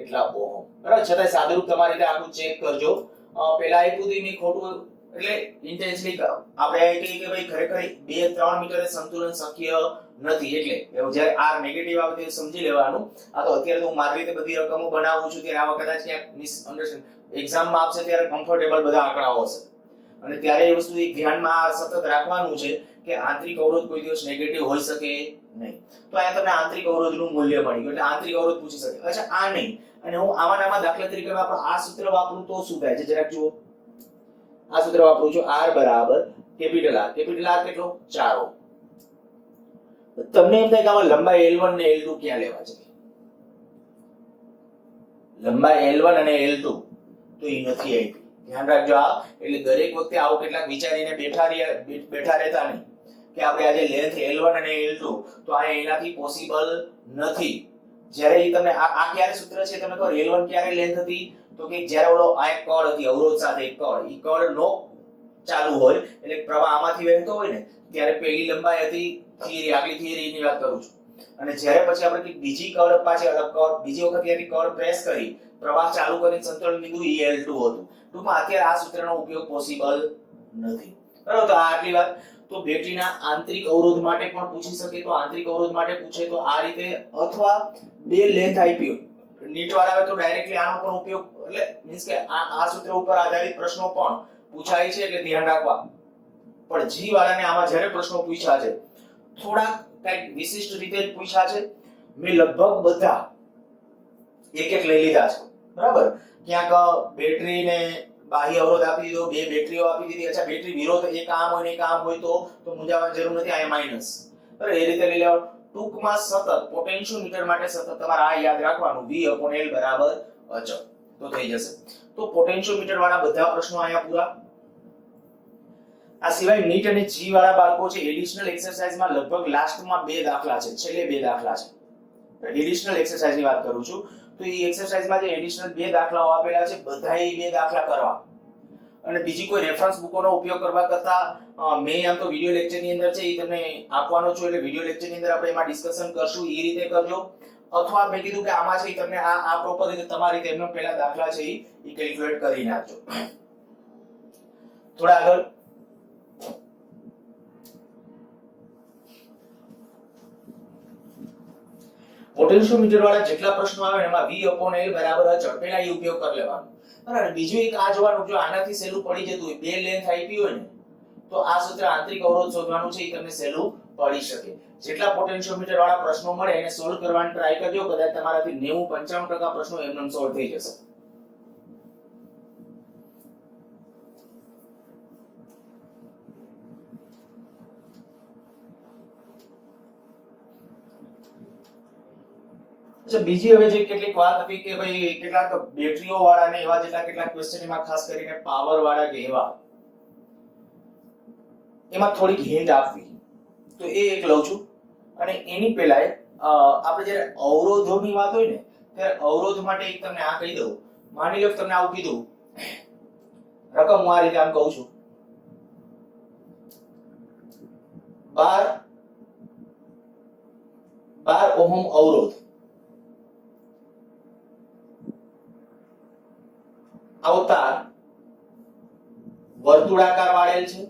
એટલા ઓહમ. બરાબર, છતાંય સાદુરૂપ તમારી રીતે આખું ચેક કરજો. પહેલા આપ્યું હતું મેં ખોટું એટલે ઇન્ટેન્શનલી આપણે એ કહીએ કે ભાઈ ખરેખર 2-3 મીટરે સંતુલન શક્ય નથી. એટલે જ્યારે R નેગેટિવ આવે તે સમજી લેવાનું. આ તો અત્યારે તો હું મારી રીતે બધી રકમો બનાવું છું ત્યારે આવા કદાચ ક્યાંક મિસઅન્ડરસ્ટેન્ડ એક્ઝામમાં આપશે ત્યારે કમ્ફર્ટેબલ બધા આંકડાઓ હશે અને ત્યારે એ વસ્તુ એક ધ્યાનમાં સતત રાખવાનું છે કે આંતરિક અવરોધ કોઈ દિવસ નેગેટિવ હોઈ શકે નહીં. તો અહીંયા તમને આંતરિક અવરોધનું મૂલ્ય મળી ગયું એટલે આંતરિક અવરોધ પૂછી શકે. અચ્છા, આ નહીં અને હું આમાં દાખલા તરીકે આ સૂત્ર વાપરું તો શું થાય છે જરાક જુઓ. આ સૂત્ર વાપરું છું R બરાબર કેપિટલ R. કેપિટલ R કેટલો? 4 ઓહમ. તમને એમ થાય કે આમાં લંબાઈ L1 ને L2 ક્યાં લેવા છે? લંબાઈ L1 અને L2 તો એ નથી આપી. ધ્યાન રાખજો આ. એટલે દરેક વખતે આવો કેટલાક વિચારીને બેઠા રહેતા નહીં કે આપણે આજે લેન્થ L1 અને L2 તો આ એનાથી પોસિબલ નથી. જ્યારે એ તમને આ ક્યારે સૂત્ર છે તમને કહો L1 ક્યારે લેન્થ હતી તો કે જ્યારે ઓલો આ એક કળ હતી અવરોધ સાથે એક કળ, ઈ કળ નો ચાલુ હોય એટલે પ્રવાહ આમાંથી વહેતો હોય ને ત્યારે પહેલી લંબાઈ હતી થિયરી, આગલી થિયરીની વાત કરું છું. અને જ્યારે પછી આપણે બીજી કળ પાછી બીજી વખત ત્યાંથી કળ પ્રેસ કરી પ્રવાહ ચાલુ કરીને સંતુલન બિંદુ L2 હતું. ટૂંકમાં અત્યારે આ સૂત્રનો ઉપયોગ પોસિબલ નથી. બરાબર, તો આ આટલી વાત. તો બેટરીના આંતરિક અવરોધ માટે પણ પૂછી શકે, તો આંતરિક અવરોધ માટે પૂછે તો આ રીતે, અથવા બે લેન્થ આપી નીટ વાળા આવે તો ડાયરેક્ટલી આનો પણ ઉપયોગ, એટલે મીન્સ કે આ સૂત્ર ઉપર આધારિત પ્રશ્નો પણ પૂછાય છે એટલે ધ્યાન રાખવા. પણ જી વાળાને આમાં જ્યારે પ્રશ્નો પૂછ્યા છે થોડાક કઈક વિશિષ્ટ રીતે જ પૂછ્યા છે. મેં લગભગ બધા એક એક લઈ લીધા છે. બરાબર, ક્યાંક બેટરીને બાહ્ય અવરોધ આપી દીધો, બે બેટરીઓ આપી દીધી. અચ્છા, બેટરી વિરોધ એક આમ હોય ને એક આમ હોય તો મૂંઝાવાની જરૂર નથી, આ માઈનસ. બરાબર, એ રીતે લઈ લેવાનું. ટૂંકમાં સતત પોટેન્શિયોમીટર માટે સતત તમારે આ યાદ રાખવાનું V/L બરાબર અચળ તો થઈ જશે. તો પોટેન્શિયોમીટર વાળા બધા પ્રશ્નો અહીંયા પૂરા. આ સિવાય નીટ અને જી વાળા બાળકો છે એડિશનલ એક્સરસાઇઝમાં લગભગ લાસ્ટમાં બે દાખલા છે, છેલ્લે બે દાખલા છે. એડિશનલ એક્સરસાઇઝની વાત કરું છું. તો એ એક્સરસાઇઝમાં જે એડિશનલ બે દાખલાઓ આપેલા છે બધાય બે દાખલા કરવા. અને બીજી કોઈ રેફરન્સ બુકોનો ઉપયોગ કરવા કરતા મેં આમ તો વિડિયો લેક્ચરની અંદર છે એ તમને આપવાનો છું, એટલે વિડિયો લેક્ચરની અંદર આપણે એમાં ડિસ્કશન કરશું, એ રીતે કરજો. અથવા મેં કીધું કે આમાં છે તમને આ પ્રોપર રીતે તમારી રીતે એમનો પહેલા દાખલા છે એ કેલ્ક્યુલેટ કરી નાખજો. થોડા આગળ પોટેન્શિયોમીટર વાળા જેટલા પ્રશ્નો આવે એમાં V/L બરાબર અચળ પહેલા એ ઉપયોગ કરી લેવાનો. બરાબર, બીજું એક આ જોવાનું, જો આનાથી સહેલું પડી જતું હોય, બે લેન્થ આપી હોય ને તો આ સૂત્ર આંતરિક અવરોધ શોધવાનું છે એ તમને સહેલું પડી શકે. જેટલા પોટેન્શિયોમીટર વાળા પ્રશ્નો મળે એને સોલ્વ કરવાની ટ્રાય કરજો. કદાચ તમારાથી 90-95% પ્રશ્નો એમનેમ સોલ્વ થઈ જશે. બીજી હવે જે કેટલીક વાત હતી કે ભાઈ કેટલાક બેટરીઓ વાળા ને એવા જેટલા કેટલાક ક્વેશ્ચન એમાં ખાસ કરીને પાવર વાળા કે એમાં થોડીક હિન્ટ આપવી, તો એ એક લઉં છું. અને એની પહેલા આપણે જ્યારે અવરોધોની વાત હોય ને ત્યારે અવરોધ માટે એક તમને આ કહી દઉં. માની લો તમને આવું કીધું, રકમ હું આ રીતે આમ કહું છું, 12 ઓહમ અવરોધ અવતાર વર્તુળાકાર વાળેલ છે.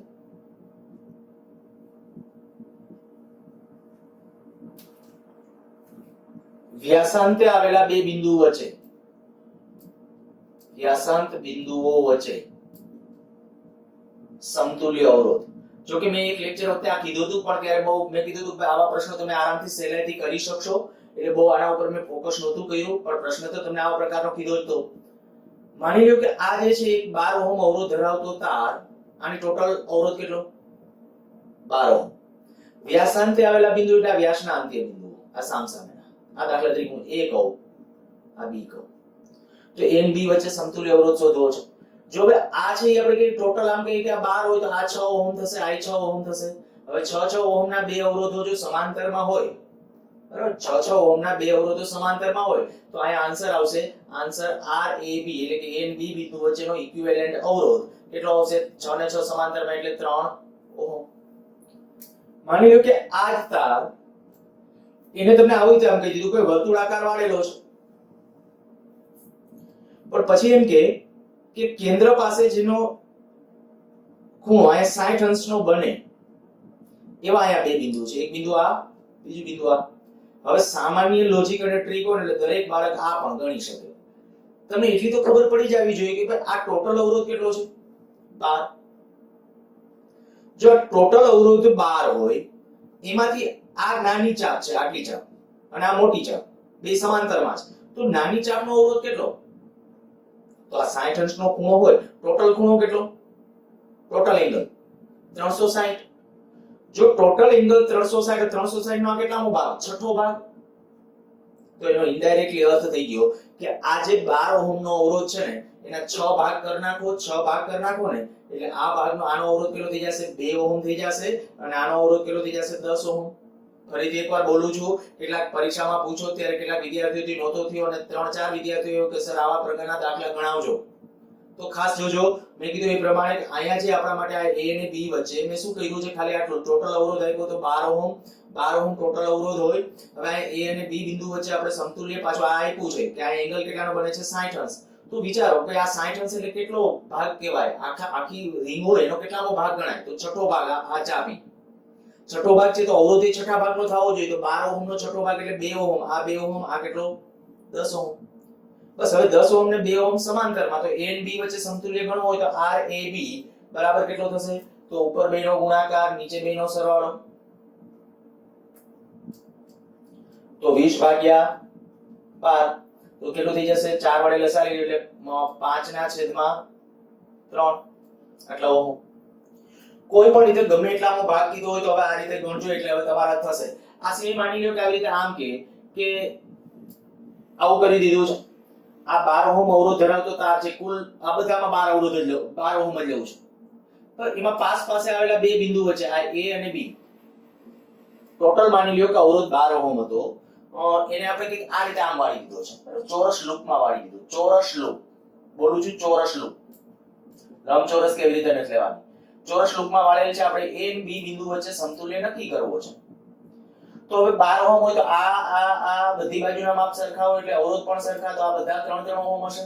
વ્યાસાંતે આવેલા બે બિંદુઓ વચ્ચે, વ્યાસાંત બિંદુઓ વચ્ચે સમતુલ્ય અવરોધ. જો કે મેં એક લેક્ચર વખતે આ કીધું હતું, પણ ત્યારે બહુ મેં કીધું હતું કે આવા પ્રશ્નો તમે આરામથી સહેલાઈથી કરી શકશો, એટલે બહુ આના ઉપર મેં ફોકસ નહોતું કર્યું, પણ પ્રશ્ન તો તમને આવા પ્રકારનો કીધો જ તો. માની લો કે આ જે છે એક 12 ઓહમ અવરોધ ધરાવતો તાર, આની ટોટલ અવરોધ કેટલો 12 ઓહમ. વ્યાસાંતે આવેલા બિંદુ એટલે વ્યાસના અંત્ય બિંદુ, આ સામસામેના. આ દાખલા તરીકે હું A કહું, આ B કહું, તો A અને B વચ્ચે સમતુલ્ય અવરોધ શોધવો છે. જો હવે આ છે એ આપણે કે ટોટલ આમ કહીએ કે આ 12 હોય તો આ 6 ઓહમ થશે, આ 6 ઓહમ થશે. હવે 6 ઓહમ ના બે અવરોધો જો સમાંતરમાં હોય, બરાબર, 6 ઓહમના બે અવરોધો સમાંતરમાં હોય તો અહીંયા આન્સર આવશે, આન્સર RAB એટલે કે A અને B બિંદુ વચ્ચેનો ઇક્વિવેલન્ટ અવરોધ કેટલો આવશે? 6 ને 6 સમાંતરમાં એટલે 3 ઓહમ. માની લો કે આ જ તાર એને તમને આવી રીતે આમ કહી દીધું કે વર્તુળાકાર વાળેલો છે, પણ પછી એમ કે કેન્દ્ર પાસે જેનો ખૂણો અહીંયા 60 અંશનો બને એવા અહીંયા બે બિંદુ છે, એક બિંદુ આ, બીજું બિંદુ આ. હવે સામાન્ય લોજિક અને ટ્રીક હોય એટલે દરેક બાળક આ પણ ગણી શકે. તમને એટલી તો ખબર પડી જવી જોઈએ કે ભાઈ આ ટોટલ અવરોધ કેટલો છે? 12. જો ટોટલ અવરોધ 12 હોય એમાંથી આ નાની ચાપ છે, આટલી ચાપ, અને આ મોટી ચાપ, બે સમાંતરમાં છે, તો નાની ચાપનો અવરોધ કેટલો? તો આ 60 અંશનો ખૂણો હોય, ટોટલ ખૂણો કેટલો? Total angle 360. જો ટોટલ એંગલ 360 360 નો આ કેટલામો ભાગ? છઠ્ઠો ભાગ. તો એનો ઇનડાયરેક્ટલી અર્થ થઈ ગયો કે આ જે 12 ઓહમ નો અવરોધ છે ને એના 6 ભાગ કરી નાખો, 6 ભાગ કરી નાખો ને એટલે આ ભાગનો આનો અવરોધ કેટલો થઈ જશે? 2 ઓહમ થઈ જશે અને આનો અવરોધ કેટલો થઈ જશે? 10 ઓહમ. ફરીથી એકવાર બોલું છું, કેટલાક પરીક્ષામાં પૂછો ત્યારે કેટલાક વિદ્યાર્થીઓથી નહોતો થયો અને 3-4 વિદ્યાર્થીઓ કે સર આવા પ્રકારના દાખલા ગણાવજો. તો ખાસ જોજો, મેં કીધું એ પ્રમાણે અહીંયા જે આપણા માટે આ A અને B વચ્ચે મેં શું કર્યું છે, ખાલી આટલું ટોટલ અવરોધ આપ્યો તો 12 ઓહમ. 12 ઓહમ ટોટલ અવરોધ હોય. હવે આ A અને B બિંદુ વચ્ચે આપણે સમતુલ્ય પાછું આ આપ્યું છે કે આ એંગલ કેટલાનો બને છે? 60 અંશ. તો વિચારો કે આ 60 અંશ એટલે કેટલો ભાગ કહેવાય? આખી રિંગ હોય એનો કેટલામો ભાગ ગણાય? તો છઠ્ઠો ભાગ. આ ચાપી છઠ્ઠો ભાગ છે તો અવરોધ એ છઠ્ઠા ભાગનો થવો જોઈએ. તો 12 ઓહમ નો છઠ્ઠો ભાગ એટલે 2 ઓહમ. આ 2 ઓહમ, આ કેટલો? 10 ઓહમ. બસ હવે 10 ઓહમ ને 2 ઓહમ સમાંતરમાં, તો A અને B વચ્ચે સમતુલ્ય ગણવો હોય તો RAB બરાબર કેટલો થશે? તો ઉપર બે નો ગુણાકાર, નીચે બે નો સરવાળો. તો 20 ભાગ્યા 12 તો કેટલું થઈ જશે? 4 વડે લસાઅ એટલે 5/3 આટલા ઓહમ. કોઈ પણ રીતે ગમે એટલાનો ભાગ કીધો હોય તો હવે આ રીતે ગણજો એટલે હવે તમારા થશે. આ સિવાય માની લો કે આવી રીતે આમ કે આવું કરી દીધું છે. આ 12 ઓહમ અવરોધ ધરાવતો તાર છે. કુલ આ બધામાં 12 અવરોધ જ લો, 12 ઓહમ જ લેવું છે. તો એમાં પાસે આવેલા બે બિંદુ વચ્ચે આ A અને B ટોટલ માની લ્યો કે અવરોધ 12 ઓહમ હતો. એને આપણે કંઈક આ રીતે આમ વાળી દીધો છે. ચોરસ લૂપમાં વાળી દીધું. ચોરસ લૂપ બોલું છું, ચોરસ લૂપ. લંબચોરસ કેવી રીતે નથી લેવાની? ચોરસ લૂપમાં વાળેલ છે. આપણે A અને B બિંદુ વચ્ચે સમતુલ્ય નક્કી કરવો છે. તો હવે 12 ઓહમ હોય તો આ બધી બાજુના માપ સરખા હોય એટલે અવરોધ પણ સરખા. તો આ બધા 3 ઓહમ હશે.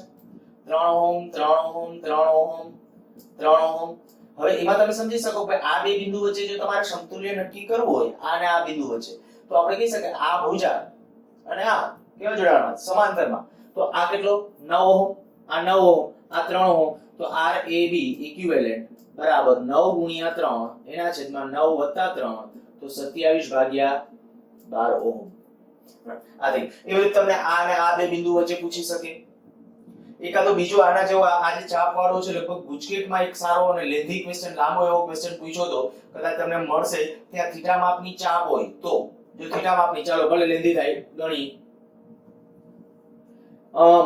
3 ઓહમ 3 ઓહમ 3 ઓહમ 3 ઓહમ. હવે એમાં તમે સમજી શકો કે આ બે બિંદુ વચ્ચે જો તમારે સમતુલ્ય નક્કી કરવું હોય આ અને આ બિંદુ વચ્ચે, તો આપણે કહી શકાય આ ભુજાળ અને આ કેવા જોડાણમાં? સમાંતરમાં. તો આ કેટલો? 9 ઓહમ. આ 9 ઓહમ, આ 3 ઓહમ. તો RAB ઇક્વિવેલન્ટ બરાબર 9 ગુણ્યા 3 એના છેદમાં 9 વત્તા 3 તો 27 ભાગ્યા 12 ઓહમ. આથી એવી રીતે તમને આ અને આ બે બિંદુ વચ્ચે પૂછી શકે. એકાદો બીજો આના જેવો આ જે ચાપ વાળો છે, લગભગ ગુજકેટમાં એક સારો અને લેન્ધી ક્વેશ્ચન, લાંબો એવો ક્વેશ્ચન પૂછ્યો તો કદાચ તમને મળશે. ત્યાં થીટા માપની ચાપ હોય તો, જો થીટા માપની, ચાલો ભલે લેન્ધી થાય ગણી.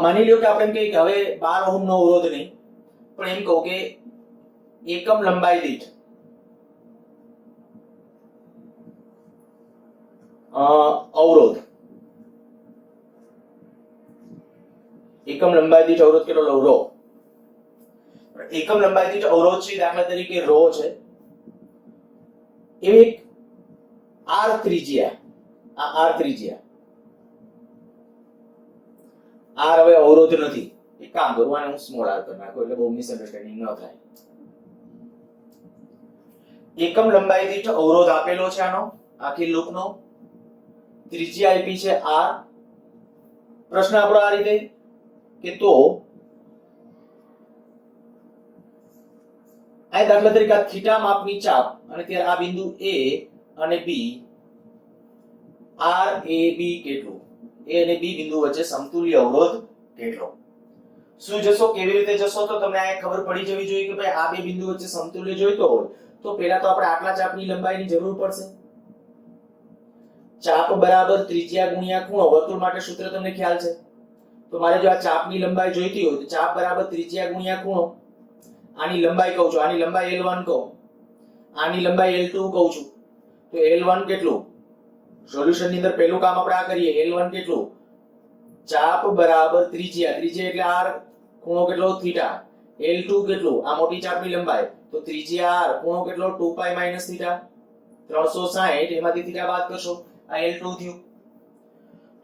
માની લ્યો કે આપણે એમ કહીએ કે હવે 12 ઓહમ નો અવરોધ નહીં, પણ એમ કહું કે એકમ લંબાઈ દીઠ અવરોધ, એકમ લંબાઈ દીઠ અવરોધ કેટલો લઉં? રો. એકમ લંબાઈ દીઠ અવરોધ છે, દાખલા તરીકે રો છે. એવી એક R ત્રિજ્યા, આ R ત્રિજ્યા, R હવે અવરોધ નથી. એક કામ કરું, આને હું સ્મોલ r કરી નાખું એટલે બહુ મિસઅન્ડરસ્ટેન્ડિંગ ન થાય. એકમ લંબાઈ દીઠ અવરોધ આપેલો છે આનો, આખી લૂપનો. ત્રિજ્યા આપી છે R. પ્રશ્ન આપણો આ રીતે કે તો આ દાખલા તરીકે આ થીટા માપની ચાપ અને ત્યારે આ બિંદુ A અને B, RAB કેટલું? A અને B બિંદુ વચ્ચે સમતુલ્ય અવરોધ કેટલો? શું જશો, કેવી રીતે જશો? તો તમને આ ખબર પડી જવી જોઈએ કે ભાઈ આ બે બિંદુ વચ્ચે સમતુલ્ય જોઈતો હોય તો પહેલા તો આપણે આટલા ચાપની લંબાઈની જરૂર પડશે. ચાપ બરાબર ત્રિજ્યા ગુણ્યા ખૂણો. વર્તુળ માટે સૂત્ર તમને ખ્યાલ છે. તો મારે જો આ ચાપની લંબાઈ જોઈતી હોય તો ચાપ બરાબર ત્રિજ્યા ગુણ્યા ખૂણો. આની લંબાઈ કહું છું, આની લંબાઈ L1 કહું, આની લંબાઈ L2 કહું છું. તો L1 કેટલું? સોલ્યુશન ની અંદર પહેલું કામ આપણે આ કરીએ. L1 કેટલું? ચાપ બરાબર ત્રિજ્યા, ત્રિજ્યા એટલે R, ખૂણો કેટલો? થીટા. L2 કેટલું? આ મોટી ચાપની લંબાઈ, તો ત્રિજ્યા R, ખૂણો કેટલો? 2π - થીટા. 360 એમાંથી થીટા બાદ કરશો, આ L2 થયું.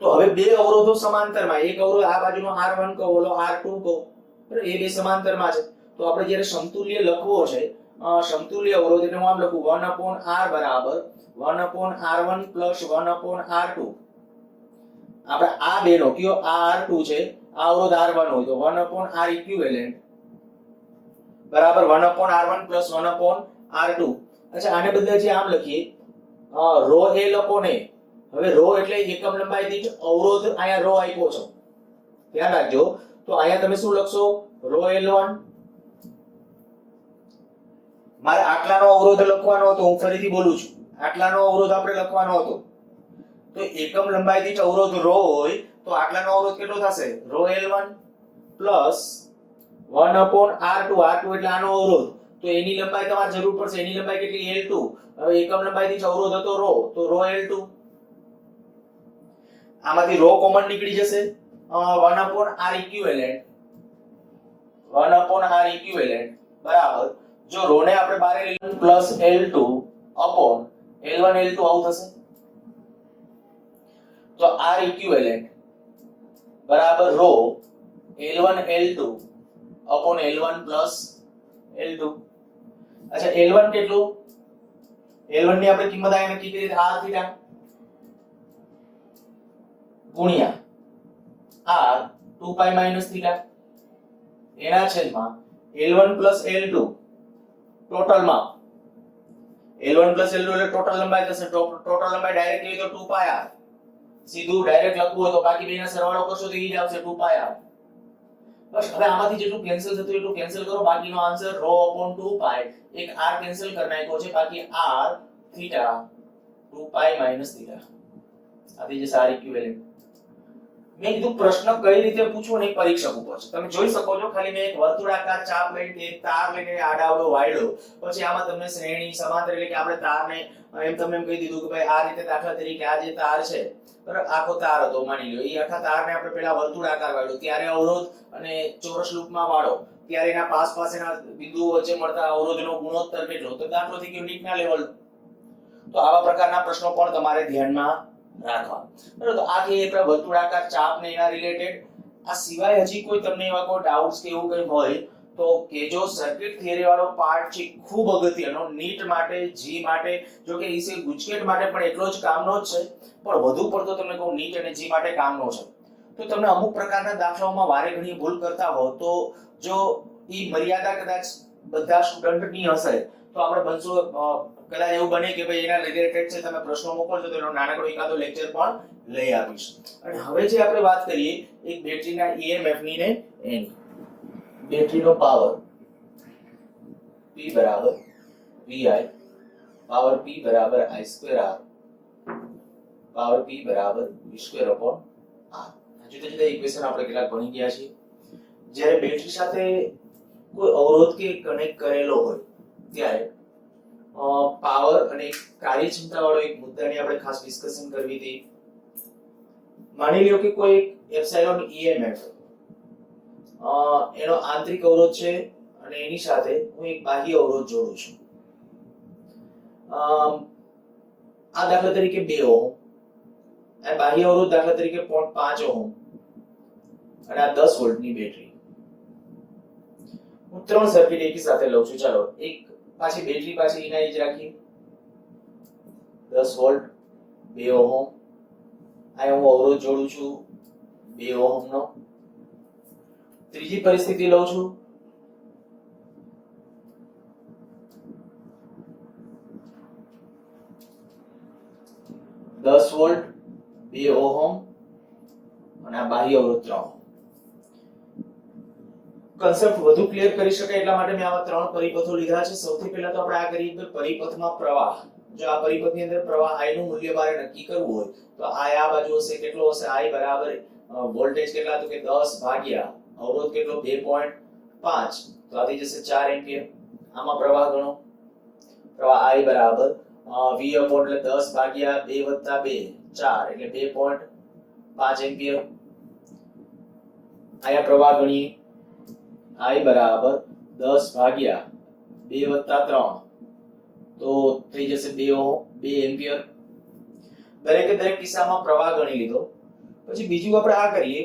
તો હવે બે અવરોધો સમાંતરમાં, એક અવરોધ આ બાજુનો R1 કહો, ઓલો R2 કહો, બરાબર? એ બે સમાંતરમાં છે. તો આપણે જ્યારે સમતુલ્ય લખવો છે, સમતુલ્ય અવરોધ એટલે હું આમ લખું 1/r બરાબર 1/r1 + 1/r2. આપણે આ બેનો કયો? આ R2 છે, આ અવરોધ R1 હોય તો 1/r ઇક્વિવેલન્ટ બરાબર 1/r1 + 1/r2. અચ્છા, આને બદલે જે આમ લખીએ રો L/A. હવે રો એટલે એકમ લંબાઈ દીઠ અવરોધ. અહીંયા રો આપ્યો છે, ધ્યાન રાખજો. તો અહીંયા તમે શું લખશો? Row L1. મારે આટલાનો અવરોધ લખવાનો તો હું ફરીથી બોલું છું, આટલાનો અવરોધ આપણે લખવાનો હતો, તો એકમ લંબાઈ દીઠ અવરોધ ρ હોય તો આટલાનો અવરોધ કેટલો થશે? ρL1 plus 1/R2. R2 એટલે આનો અવરોધ, તો એની લંબાઈ તમારે જરૂર પડશે. એની લંબાઈ કેટલી? L2. હવે એકમ લંબાઈ દીઠ અવરોધ હતો ρ, તો ρL2. આમાંથી ρ કોમન નીકળી જશે, 1/R equivalent 1/R equivalent બરાબર, જો ρ ને આપણે બારે લઈ plus L2 upon L1 L2 આવું થશે, તો R equivalent બરાબર ρ L1 L2 upon L1 plus L2. અચ્છા L1 કેટલું? L1 ની આપણે કિંમત આ નક્કી કરી R થીટા ગુણ્યા R 2 pi minus થીટા એના છેદમાં L1 plus L2 ટોટલ માં. L1 plus L2 એટલે ટોટલ લંબાઈ થશે. ટોટલ લંબાઈ ડાયરેક્ટ લઈએ તો 2 pi R. સીધું ડાયરેક્ટ લખવું હોય તો બાકી બેના સરવાળો કરશો તો ઈ જ આવશે 2 pi R. બસ હવે આમાંથી જેટલું કેન્સલ થતું એટલું કેન્સલ કરો, બાકીનો આન્સર ρ upon 2 pi, એક R કેન્સલ કરી નાખ્યો છે, બાકી R theta 2 pi minus theta આ થઈ જશે R equivalent. મેં કીધું પ્રશ્ન કઈ રીતે પૂછવો ને પરીક્ષક ઉપર છે. તમે જોઈ શકો છો, ખાલી મેં એક વર્તુળાકાર ચાપ લઈને એક તાર લઈને આડાવડો વાળ્યો, પછી આમાં તમને શ્રેણી સમાંતર એટલે કે આપણે તારને એમ તમને એમ કહી દીધું કે ભાઈ આ રીતે, દાખલા તરીકે આ જે તાર છે બરાબર, આખો તાર હતો માની લો, એ આખા તારને આપણે પહેલા વર્તુળાકાર વાળ્યો, ત્યારે અવરોધ અને ચોરસ લૂપમાં વાળો ત્યારે એના પાસેના બિંદુઓ વચ્ચે મળતા અવરોધનો ગુણોત્તર કેટલો, તો દાખલો થઈ ગયો નીટના લેવલ. તો આવા પ્રકારના પ્રશ્નો પણ તમારે ધ્યાનમાં રાખવા બરાબર. તો આ કે આપણા વર્તુળાકાર ચાપ ને એના રિલેટેડ. આ સિવાય હજી કોઈ તમને એવા કોઈ ડાઉટ્સ કે એવું કંઈ હોય તો કે જો સર્કિટ થિયરી વાળો પાર્ટ છે ખૂબ અગત્યનો, નીટ માટે, જી માટે, જો કે ઈસે ગુજકેટ માટે પણ એટલો જ કામનો જ છે, પણ વધુ પડતો તમને કહું નીટ અને જી માટે કામનો છે. તો તમને અમુક પ્રકારના દાખલાઓમાં વારે ઘણી ભૂલ કરતા હો તો જો ઈ મર્યાદા કદાચ બધા સ્ટુડન્ટની હશે તો આપણે બનશો કદાચ એવું બને કે ભાઈ એના રિલેટેડ છે તમે પ્રશ્નો મોકલજો તો એનો નાનકડો એકાદો લેક્ચર પણ લઈ આપીશ. અને હવે જે આપણે વાત કરીએ એક બેટરીના EMF ની ને એની. બેટરીનો પાવર P બરાબર VI, પાવર P બરાબર I²R, પાવર P બરાબર V² upon R. જુદા જુદા ઇક્વેશન આપણે કેટલાક ભણી ગયા છીએ. જ્યારે બેટરી સાથે કોઈ અવરોધ કે કનેક્ટ કરેલો હોય ત્યારે પાવર અને કાર્યક્ષમતા વાળો એક મુદ્દાની આપણે ખાસ ડિસ્કશન કરવી હતી. માની લ્યો કે કોઈ એપ્સિલોન EMF એનો આંતરિક અવરોધ છે અને એની સાથે હું એક બાહ્ય અવરોધ જોડું છું. આ દાખલા તરીકે 2 ઓહમ, આ બાહ્ય અવરોધ દાખલા તરીકે 0.5 ઓહમ અને આ 10 વોલ્ટની બેટરી. હું 3 સર્કિટ એકી સાથે લઉં છું. ચાલો એક પાછી બેટરી પાછી એના જ રાખીએ, 10 વોલ્ટ 2 ઓહમ. આ હું અવરોધ જોડું છું 2 ઓહમ નો. ત્રીજી પરિસ્થિતિ લઉં છું, વોલ્ટ 2 ઓહમ અને આ બાહ્ય અવરોધ 3 ઓહમ. કન્સેપ્ટ વધુ ક્લિયર કરી શકાય એટલા માટે મેં આવા 3 પરિપથો લીધા છે. સૌથી પહેલા તો આપણે આ કરીએ કે પરિપથમાં પ્રવાહ. જો આ પરિપથની અંદર પ્રવાહ I નું મૂલ્ય મારે નક્કી કરવું હોય તો I આ બાજુ હશે, કેટલો હશે? I બરાબર વોલ્ટેજ કેટલા, તો કે 10 ભાગ્યા અવરોધ કેટલો 2.5, તો આ થઈ જશે 4 એમ્પિયર. આમાં પ્રવાહ ગણો, પ્રવાહ I બરાબર V upon એટલે 10 ભાગ્યા 2 વત્તા 2 4 એટલે 2.5 એમ્પિયર. આયા પ્રવાહ ગણીએ, I બરાબર 10 ભાગ્યા 2 વત્તા 3 તો થઈ જશે 2 એમ્પિયર. દરેકે દરેક કિસ્સામાં પ્રવાહ ગણી લીધો. પછી બીજું આપણે આ કરીએ,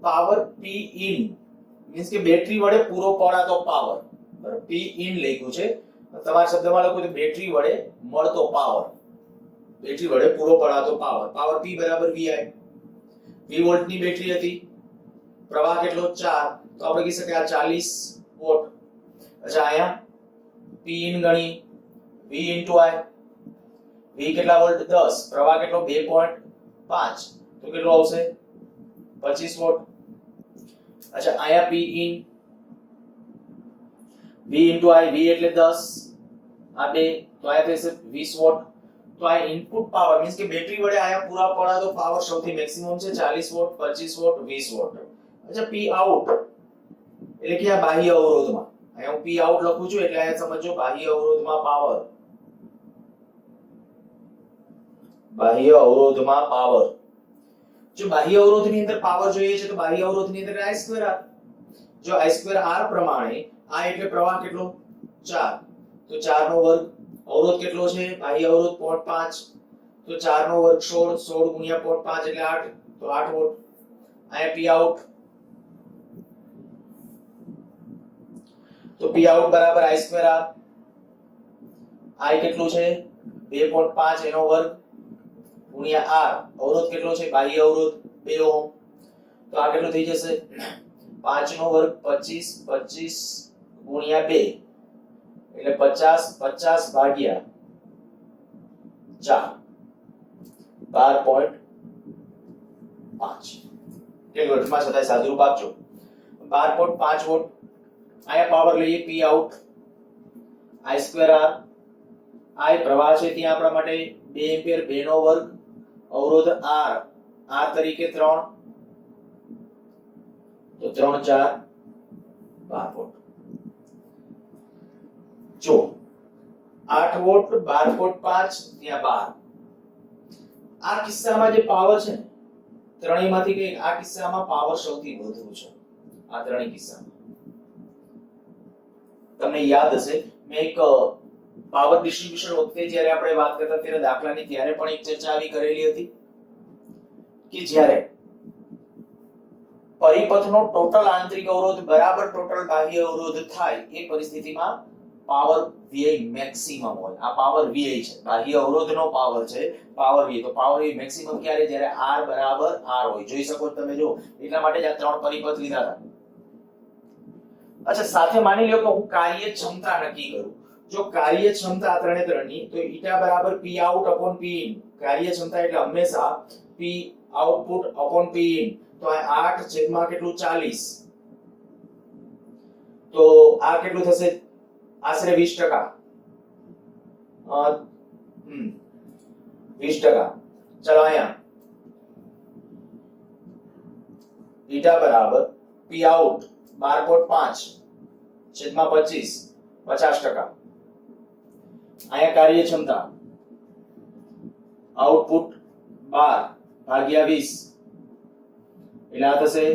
પાવર P in મીન્સ કે બેટરી વડે પૂરો પડાતો પાવર. બરાબર, P in લખ્યું છે, તમારા શબ્દમાં લખો તો બેટરી વડે મળતો પાવર, બેટરી વડે પૂરો પડાતો પાવર. પાવર P બરાબર VI. 2 વોલ્ટની બેટરી હતી, પ્રવાહ કેટલો 4, તો આપણે કહી શકીએ આ 40 વોટ. અચ્છા આયા P in ગણી, V into I. V કેટલા વોલ્ટ 10, પ્રવાહ કેટલો 2.5 તો કેટલો આવશે 25 વોટ. અચ્છા આયા P in, V into I, V એટલે 10, આ 2 તો આયા થશે 20 વોટ. તો આ ઇનપુટ પાવર મીન્સ કે બેટરી વડે આયા પૂરા પડાતો પાવર સૌથી મેક્સિમમ છે 40 વોટ 25 વોટ 20 વોટ. અચ્છા પી આઉટ એટલે કે આ બાહ્ય અવરોધમાં અહીંયા હું પી આઉટ લખું છું એટલે અહીંયા સમજો બાહ્ય અવરોધમાં પાવર, બાહ્ય અવરોધમાં પાવર. જો બાહ્ય અવરોધની અંદર પાવર જોઈએ છે તો બાહ્ય અવરોધની અંદર I2R. જો I2R પ્રમાણે આ એટલે પ્રવાહ કેટલો 4 તો 4 નો વર્ગ, અવરોધ કેટલો છે બાહ્ય અવરોધ 0.5 તો 4 નો વર્ગ 16 16 ગુણ્યા 0.5 એટલે 8 તો 8 વોટ. અહીંયા પી આઉટ તો પી આઉટ બરાબર I2R. I કેટલું છે 2.5 એનો વર્ગ ગુણ્યા R, અવરોધ કેટલો છે બાહ્ય અવરોધ 2 ઓહમ તો આ કેટલું થઈ જશે 5 નો વર્ગ 25 25 ગુણ્યા 2 એટલે 50 50 ભાગ્યા 4 12.5 કે વોટમાં છતાંય સાદુરૂપ આપજો 12.5 વોટ. આયા પાવર લઈએ પી આઉટ I2R. I પ્રવાહ છે ત્યાં આપણા માટે 2 એમ્પિયર 2 નો વર્ગ અવરોધ R તરીકે 3 તો 3 4 12 વોટ. જો 8 વોટ 12.5 ત્યાં 12. આ કિસ્સામાં જે પાવર છે ત્રણેયમાંથી કે આ કિસ્સામાં પાવર સૌથી વધુ છે. આ ત્રણેય કિસ્સામાં તમને યાદ હશે મેં એક પાવર ડિસ્ટ્રીબ્યુશન વખતે જ્યારે આપણે વાત કરતા ત્યારે દાખલાની ત્યારે પણ એક ચર્ચા આવી કરેલી હતી કે જ્યારે પરિપથનો ટોટલ આંતરિક અવરોધ બરાબર ટોટલ બાહ્ય અવરોધ થાય એ પરિસ્થિતિમાં પાવર VI મેક્સિમમ હોય. આ પાવર VI છે, બાહ્ય અવરોધનો પાવર છે પાવર VI. તો પાવર VI મેક્સિમમ ક્યારે જ્યારે R બરાબર R હોય. જોઈ શકો તમે જો એટલા માટે જ આ ત્રણ પરિપથ લીધા હતા. અચ્છા સાથે માની લ્યો કે હું કાર્યક્ષમતા નક્કી કરું. જો કાર્યક્ષમતા આ ત્રણે ત્રણની તો ઈટા બરાબર P out upon P in. કાર્યક્ષમતા એટલે હંમેશા P output upon P in. તો આ 8 છેદમાં કેટલું 40 તો આ કેટલું થશે આશરે 20%. 20%. ચલો અહીંયા ઈટા બરાબર P out 12.5 છેદમાં 25 50%. અહીંયા કાર્યક્ષમતા આઉટપુટ 12 ભાગ્યા 20 એટલે આ થશે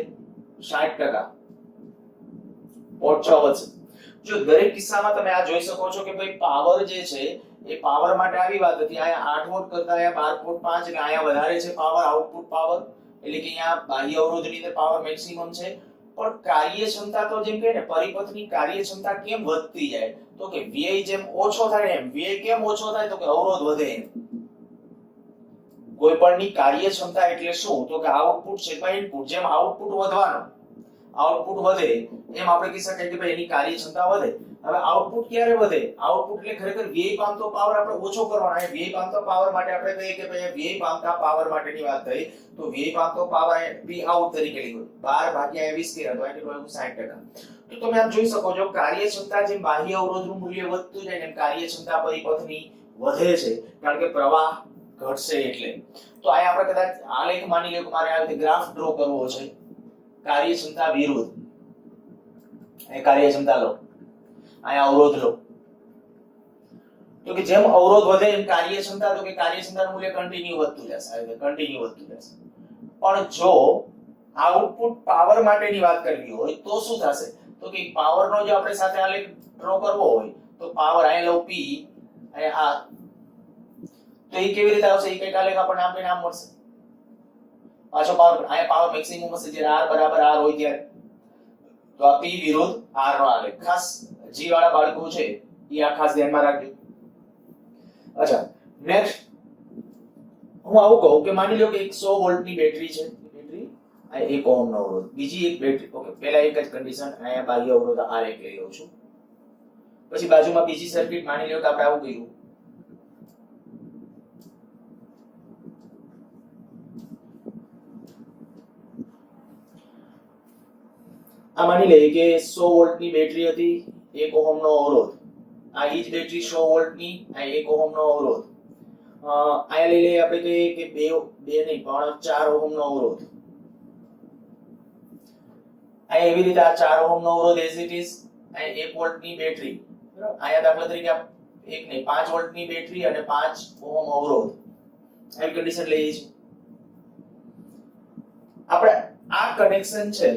60%. 0.6 વધશે. જો દરેક કિસ્સામાં તમે આ જોઈ શકો છો કે ભાઈ પાવર જે છે એ પાવર માટે આવી વાત હતી. અહીંયા 8 વોટ કરતા અહીંયા 12.5 એટલે અહીંયા વધારે છે પાવર, આઉટપુટ પાવર એટલે કે અહીંયા બાહ્ય અવરોધની અંદર પાવર મેક્સિમમ છે. પણ કાર્યક્ષમતા તો જેમ કે ને પરિપથની કાર્યક્ષમતા કેમ વધતી જાય તો કે VI જેમ ઓછો થાય એમ VI કેમ ઓછો થાય તો કે અવરોધ વધે એમ. કોઈપણની કાર્યક્ષમતા એટલે શું તો કે આઉટપુટ છેદમાં ઇનપુટ. જેમ આઉટપુટ વધવાનો આઉટપુટ વધે એમ આપણે કહી શકાય કે ભાઈ એની કાર્યક્ષમતા વધે. હવે આઉટપુટ ક્યારે વધે? આઉટપુટ એટલે ખરેખર VI પામતો પાવર આપણે ઓછો કરવાનો. આ VI પામતો પાવર માટે આપણે કહીએ કે ભાઈ VI પામતા પાવર માટેની વાત થઈ તો VI પામતો પાવર P out તરીકે લીધો 12 ભાગ્યા 20 કર્યા તો આ કેટલું આવ્યું 60%. તો તમે આમ જોઈ શકો છો કાર્યક્ષમતા જેમ બાહ્ય અવરોધનું મૂલ્ય વધતું જાય એમ કાર્યક્ષમતા પરિપથની વધે છે કારણ કે પ્રવાહ ઘટશે એટલે. તો આ આપણે કદાચ આલેખ માની લો કે મારે આ રીતે ગ્રાફ ડ્રો કરવો છે કાર્યક્ષમતા વિરુદ્ધ. એ કાર્યક્ષમતા લો અહીંયા અવરોધ લો તો કે જેમ અવરોધ વધે એમ કાર્યક્ષમતા તો કે કાર્યક્ષમતાનું મૂલ્ય કન્ટિન્યુ વધતું જશે કન્ટિન્યુ વધતું જશે. પણ જો આઉટપુટ પાવર માટેની વાત કરવી હોય તો શું થશે તો કે પાવરનો જો આપણે સાથે આલેખ ડ્રો કરવો હોય તો પાવર અહીંયા લો P અહીંયા આ તો એ કેવી રીતે આવશે? એ કઈક આલેખ આપણને આપીને આમ મળશે. પાછો પાવર અહીંયા પાવર મેક્સિમમ હશે જ્યારે R બરાબર R હોય ત્યારે. તો આ P વિરુદ્ધ R નો આલેખ ખાસ G વાળા બાળકો છે એ આ ખાસ ધ્યાનમાં રાખજો. અચ્છા નેક્સ્ટ હું આવું કહું કે માની લો કે 100 વોલ્ટની બેટરી છે. બેટરી આ 1 ઓહમ નો અવરોધ, બીજી એક બેટરી. ઓકે પહેલા એક જ કન્ડિશન અહીંયા બાહ્ય અવરોધ R એક લઈ લઉં છું. પછી બાજુમાં બીજી સર્કિટ માની લો કે આપણે આવું કર્યું આ માની લઈએ કે 100 વોલ્ટની બેટરી હતી 1 ઓહમ નો અવરોધ. આ ઈ જ બેટરી 100 વોલ્ટની આ 1 ઓહમ નો અવરોધ. આયા લઈ લઈએ આપણે કહીએ કે બે નહીં પણ 4 ઓહમ નો અવરોધ. આયા એવી રીતે આ 4 ઓહમ નો અવરોધ એઝ ઇટ ઇઝ, આયા 1 વોલ્ટ ની બેટરી, બરાબર. આયા દાખલા તરીકે એક નહીં 5 વોલ્ટ ની બેટરી અને 5 ઓહમ અવરોધ, આવી કન્ડિશન લઈએ છીએ. આપણે આ કનેક્શન છે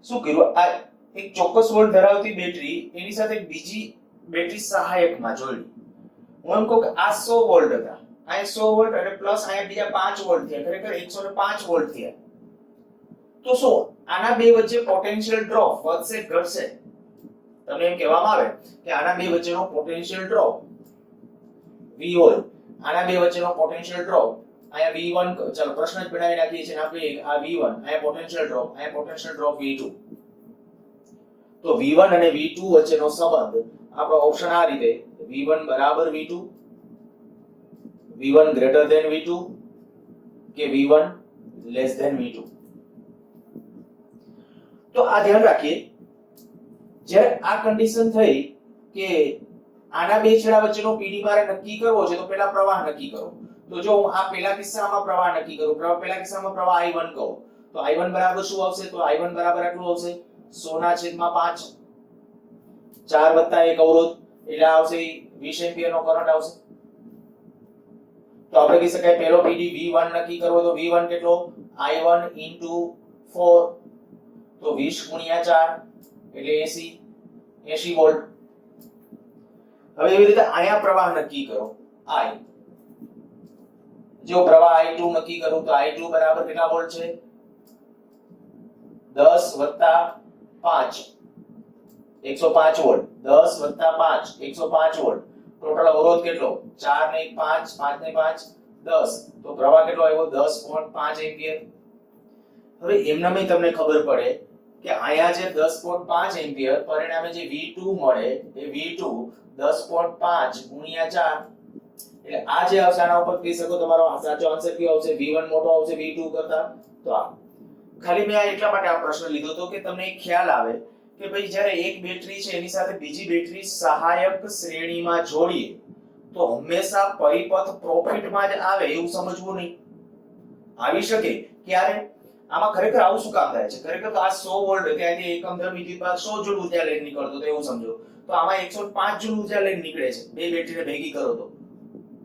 શું કર્યું, આ એક ચોક્કસ વોલ્ટ ધરાવતી બેટરી એની સાથે બીજી બેટરી સહાયકમાં જોડી. હું એમ કહું કે આ 100 વોલ્ટ હતા, આ 100 વોલ્ટ અને પ્લસ અહીંયા બીજા 5 વોલ્ટ થયા, ખરેખર 105 વોલ્ટ થયા. તો શું આના બે વચ્ચે પોટેન્શિયલ ડ્રોપ વધશે ઘટશે? તમને એમ કહેવામાં આવે કે આના બે વચ્ચેનો પોટેન્શિયલ ડ્રોપ V હોય, આના બે વચ્ચેનો પોટેન્શિયલ ડ્રોપ અહીંયા V1, ચાલો પ્રશ્ન જ બનાવી નાખીએ છીએ, આપીએ આ V1, અહીંયા પોટેન્શિયલ ડ્રોપ, અહીંયા પોટેન્શિયલ ડ્રોપ V2. તો V1 અને V2 વચ્ચેનો સંબંધ આપણો ઓપ્શન આ રીતે, V1 બરાબર V2, V1 greater than V2 કે V1 લેસ ધેન V2. તો આ ધ્યાન રાખીએ, જ્યારે આ કન્ડિશન થઈ કે આના બે છેડા વચ્ચેનો PD મારે નક્કી કરવો છે, તો પહેલા પ્રવાહ નક્કી કરો. તો જો હું આ પહેલા કિસ્સામાં પ્રવાહ નક્કી કરું, પહેલા કિસ્સામાં પ્રવાહ I1 કહું, તો I1 બરાબર શું આવશે? તો I1 બરાબર આટલું આવશે 100/5, 4 + 1 અવરોધ એટલે આવશે 20 એમ્પિયર નો કરંટ આવશે. તો આપણે કહી શકાય પહેલો PD V1 નક્કી કરવો, તો V1 કેટલો? I1 * 4, તો 20 × 4 એટલે 80 વોલ્ટ. હવે એવી રીતે અહીંયા પ્રવાહ નક્કી કરો, I, જો પ્રવાહ I2 નક્કી કરું તો I2 બરાબર કેટલા વોલ્ટ છે? 10 + 5 105 વોલ્ટ, 10 + 5 105 વોલ્ટ. ટોટલ અવરોધ કેટલો? 4 ને 1 5, 5 ને 5 10, તો પ્રવાહ કેટલો આવ્યો? 10.5 એમ્પિયર. હવે એમનામાં તમને ખબર પડે કે અહીંયા જે 10.5 એમ્પિયર પરિણામે જે V2 મળે એ V2 10.5 × 4, એટલે આ જે આવશે આના ઉપર કહી શકો તમારો સાચો આન્સર કયો આવશે? V1 મોટો આવશે V2 કરતા. તો આ ખાલી મેં આ એટલા માટે આ પ્રશ્ન લીધો તો કે તમને એક ખ્યાલ આવે કે ભાઈ જ્યારે એક બેટરી છે એની સાથે બીજી બેટરી સહાયક શ્રેણીમાં જોડીએ તો હંમેશા પરિપથ પ્રોફિટમાં જ આવે એવું સમજવું નહીં. આવી શકે ક્યારે? આમાં ખરેખર આવું શું કામ થાય છે? ખરેખર તો આ 100 વોલ્ટ ત્યાંથી એકમ ધન વિદ્યુતભાર 100 જૂલ ઉર્જા લઈને નીકળતો તો એવું સમજો, તો આમાં 105 જૂલ ઉર્જા લઈને નીકળે છે, બે બેટરીને ભેગી કરો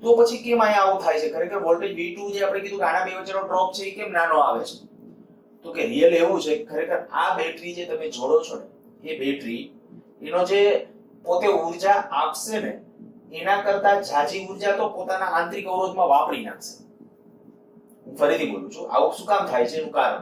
તો પછી કેમ અહીંયા આવું થાય છે? ખરેખર વોલ્ટેજ V2 જે આપણે કીધું કે આના બે વચ્ચેનો ડ્રોપ છે એ કેમ નાનો આવે છે? તો કે રિયલ એવું છે ખરેખર આ બેટરી જે તમે જોડો છો ને એ બેટરી એનો જે પોતે ઉર્જા આપશે ને એના કરતા જાજી ઉર્જા તો પોતાના આંતરિક અવરોધમાં વાપરી નાખશે. હું ફરીથી બોલું છું, આવું શું કામ થાય છે? એનું કારણ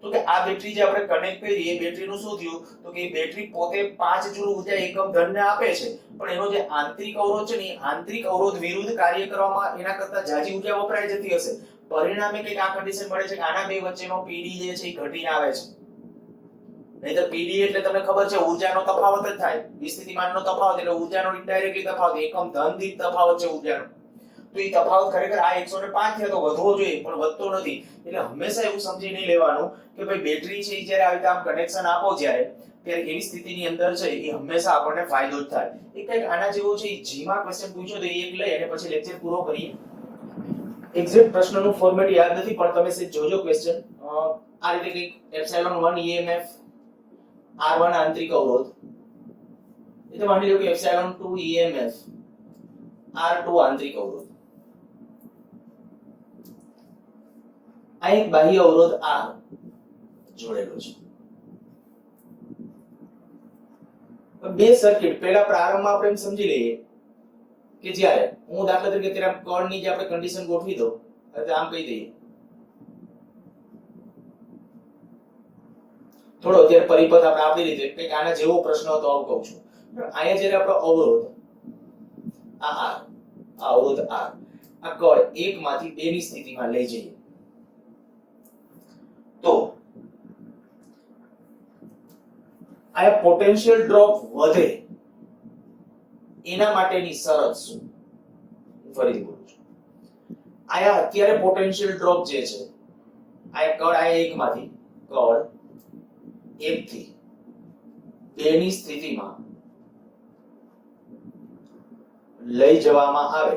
તો કે આ બેટરી જે આપણે કનેક્ટ કરી એ બેટરીનું શું થયું? તો કે એ બેટરી પોતે 5 જૂલ ઉર્જા એકમ ધનને આપે છે, પણ એનો જે આંતરિક અવરોધ છે ને એ આંતરિક અવરોધ વિરુદ્ધ કાર્ય કરવામાં એના કરતા જાજી ઉર્જા વપરાઈ જતી હશે. પરિણામે કંઈક આ કન્ડિશન મળે છે કે આના બે વચ્ચેનો PD જે છે એ ઘટીને આવે છે. નહીતર PD એટલે તમને ખબર છે ઉર્જાનો તફાવત જ થાય, વિસ્થિતિમાનનો તફાવત એટલે ઉર્જાનો ઇનડાયરેક્ટલી તફાવત, એકમ ધન દીઠ તફાવત છે ઉર્જાનો. તો એ તફાવત ખરેખર આ 105 થી તો વધવો જોઈએ પણ વધતો નથી. એટલે હંમેશા એવું સમજી નહીં લેવાનું કે ભાઈ બેટરી છે જ્યારે આવી રીતે આમ કનેક્શન આપો જ્યારે ત્યારે એવી સ્થિતિની અંદર છે એ હંમેશા આપણને ફાયદો જ થાય. એ કંઈક આના જેવો છે, જીમાં ક્વેશ્ચન પૂછ્યો તો એક લઈ અને પછી લેક્ચર પૂરો કરીએ. એક્ઝેક્ટ પ્રશ્નનું ફોર્મેટ યાદ નથી પણ તમે સેજ જોજો ક્વેશ્ચન. આ રીતે કંઈક ε1 EMF, R1 આંતરિક અવરોધ, એટલે માની લો કે ε2 EMF, R2 આંતરિક અવરોધ, આ એક બાહ્ય અવરોધ R જોડેલો છે. બે સર્કિટ પહેલા પ્રારંભમાં આપણે એમ સમજી લઈએ કે જ્યારે હું દાખલા તરીકે અત્યારે કર્ણની જે આપણે કન્ડિશન ગોઠવી દો એટલે આમ કહી દઈએ થોડો અત્યારે પરિપથ આપણે આપી રીતે કંઈક આના જેવો પ્રશ્ન હતો આવું કહું છું. અહીંયા જ્યારે આપણો અવરોધ આ અવરોધ R આ કળ 1 માંથી 2 ની સ્થિતિમાં લઈ જઈએ તો આ પોટેન્શિયલ ડ્રોપ વધે એના માટેની શરત શું? ફરીથી બોલું છું, આયા અત્યારે પોટેન્શિયલ ડ્રોપ જે છે આ કળ આ 1 માંથી કળ 1 થી 2 ની સ્થિતિમાં લઈ જવામાં આવે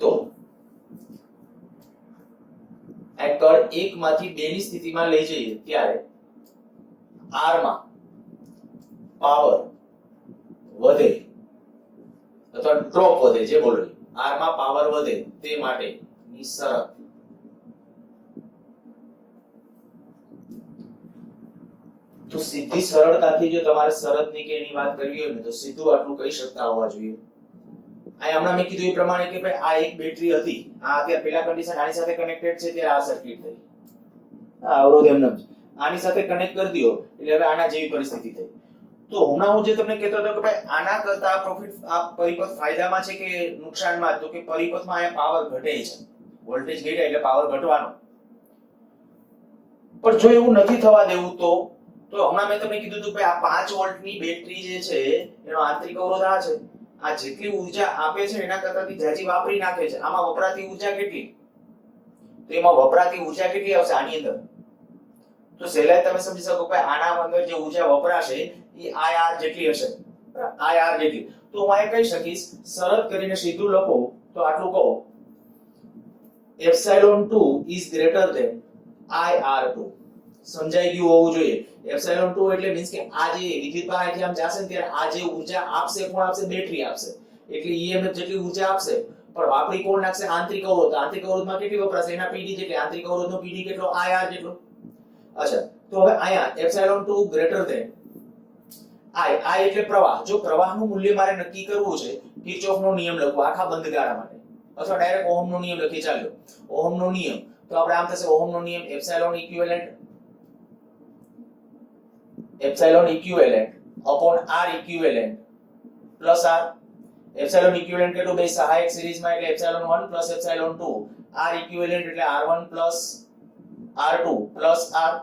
તો આ કળ 1 માંથી 2 ની સ્થિતિમાં લઈ જઈએ ત્યારે r માં પાવર વધે અથવા ડ્રોપ વધે, જે બોલો r માં પાવર વધે તે માટેની શરત. તો સીધી સરળતાથી જો તમારે શરતની કે એની વાત કરવી હોય ને તો સીધું આટલું કહી શકતા હોવા જોઈએ. આ હમણાં મેં કીધું એ પ્રમાણે કે ભાઈ આ એક બેટરી હતી, આ અત્યારે પેલા કન્ડિશન આની સાથે કનેક્ટેડ છે, ત્યારે આ સર્કિટ થઈ, આ અવરોધ એમને આની સાથે કનેક્ટ કરી દયો એટલે હવે આના જેવી પરિસ્થિતિ થઈ. તો હમણાં હું જે તમને કહેતો હતો કે ભાઈ આના કરતા પ્રોફિટ આ પરિપથ ફાયદામાં છે કે નુકસાનમાં, તો કે પરિપથમાં અહીંયા પાવર ઘટે છે, વોલ્ટેજ ઘટ્યા એટલે પાવર ઘટવાનો. પણ જો એવું નથી થવા દેવું તો હમણાં મેં તમને કીધું હતું કે આ 5 વોલ્ટની બેટરી જે છે એનો આંતરિક અવરોધ આ છે, આ જેટલી ઊર્જા આપે છે એના કરતાથી જાજી વાપરી નાખે છે. આમાં વપરાતી ઊર્જા કેટલી, તો એમાં વપરાતી ઊર્જા કેટલી આવશે આની અંદર, તો સહેલાઈ તમે સમજી શકો કે આના અંદર જે ઊર્જા વપરાશે એ IR જેટલી હશે, IR જેટલી. તો હું અહીં કહી શકીશ સરળ કરીને સીધું લખો તો આટલું કહો, epsilon2 is greater than IR2. સમજાઈ ગયું હોવું જોઈએ. epsilon2 એટલે મીન્સ કે આ જે વિદ્યુતભાર અહીંથી આમ જશે ને ત્યારે આ જે ઊર્જા આપશે કોણ આપશે, બેટરી આપશે, એટલે EMF જેટલી ઊર્જા આપશે પણ વાપરી કોણ નાખશે, આંતરિક અવરોધ. આંતરિક અવરોધમાં કેટલી વપરાશે, એના PD જેટલી, આંતરિક અવરોધનો PD કેટલો, IR જેટલો. અચ્છા, તો હવે અહીંયા epsilon2 greater than I એટલે પ્રવાહ. જો પ્રવાહનું મૂલ્ય મારે નક્કી કરવું છે, કિર્ચોફનો નિયમ લખવો આખા બંધગાળા માટે, અથવા ડાયરેક્ટ ઓહમનો નિયમ લખી ચાલ્યો. ઓહમનો નિયમ તો આપણે આમ થશે ઓહમનો નિયમ epsilon equivalent upon R equivalent plus R. epsilon equivalent કેટલું બે સહાયક સિરીઝમાં એટલે epsilon1 plus epsilon2, R equivalent એટલે R1 plus R2 plus R.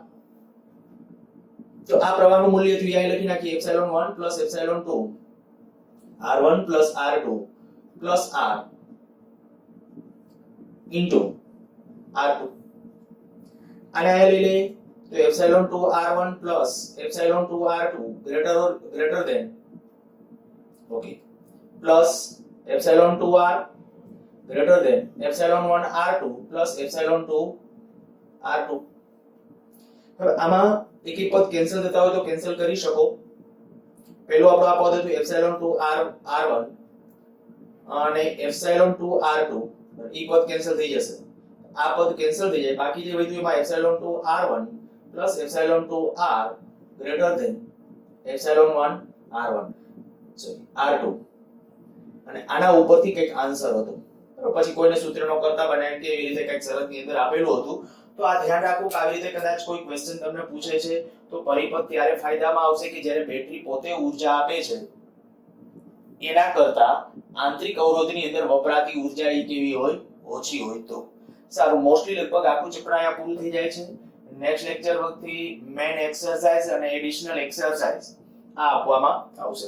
તો આ પ્રવાહનું મૂલ્ય થયું અહીં લખી નાખીએ epsilon1 plus epsilon2, R1 plus R2 plus R into R2. આને અહીં લઈ લઈએ તો epsilon2 R1 plus epsilon2 R2 greater than okay plus epsilon2 R greater than epsilon1 R2 plus epsilon2 R2. હવે આમાં એક એક પદ કેન્સલ થતા હોય તો કેન્સલ કરી શકો. પહેલું આપણું આ પદ હતું epsilon2 R1 અને epsilon2 R2, ઈ પદ કેન્સલ થઈ જશે, આ પદ કેન્સલ થઈ જાય, બાકી જે વધ્યું એમાં epsilon2 R1 plus epsilon2 R greater than epsilon1 R1 sorry R2. અને આના ઉપરથી કંઈક આન્સર હતો, બરાબર. પછી કોઈને સૂત્ર ન કરતા બનાય કે એવી રીતે કંઈક શરતની અંદર આપેલું હતું. તો આ ધ્યાન રાખવું કે આવી રીતે કદાચ કોઈ ક્વેશ્ચન તમને પૂછે છે તો પરિપથ ત્યારે ફાયદામાં આવશે કે જ્યારે બેટરી પોતે ઊર્જા આપે છે એના કરતા આંતરિક અવરોધની અંદર વપરાતી ઊર્જા એ કેવી હોય, ઓછી હોય. તો સારું, મોસ્ટલી લગભગ આખું ચેપ્ટર અહીંયા પૂરું થઈ જાય છે. નેક્સ્ટ લેક્ચર વખતે મેઇન એક્સરસાઇઝ અને એડિશનલ એક્સરસાઇઝ આ આપવામાં આવશે.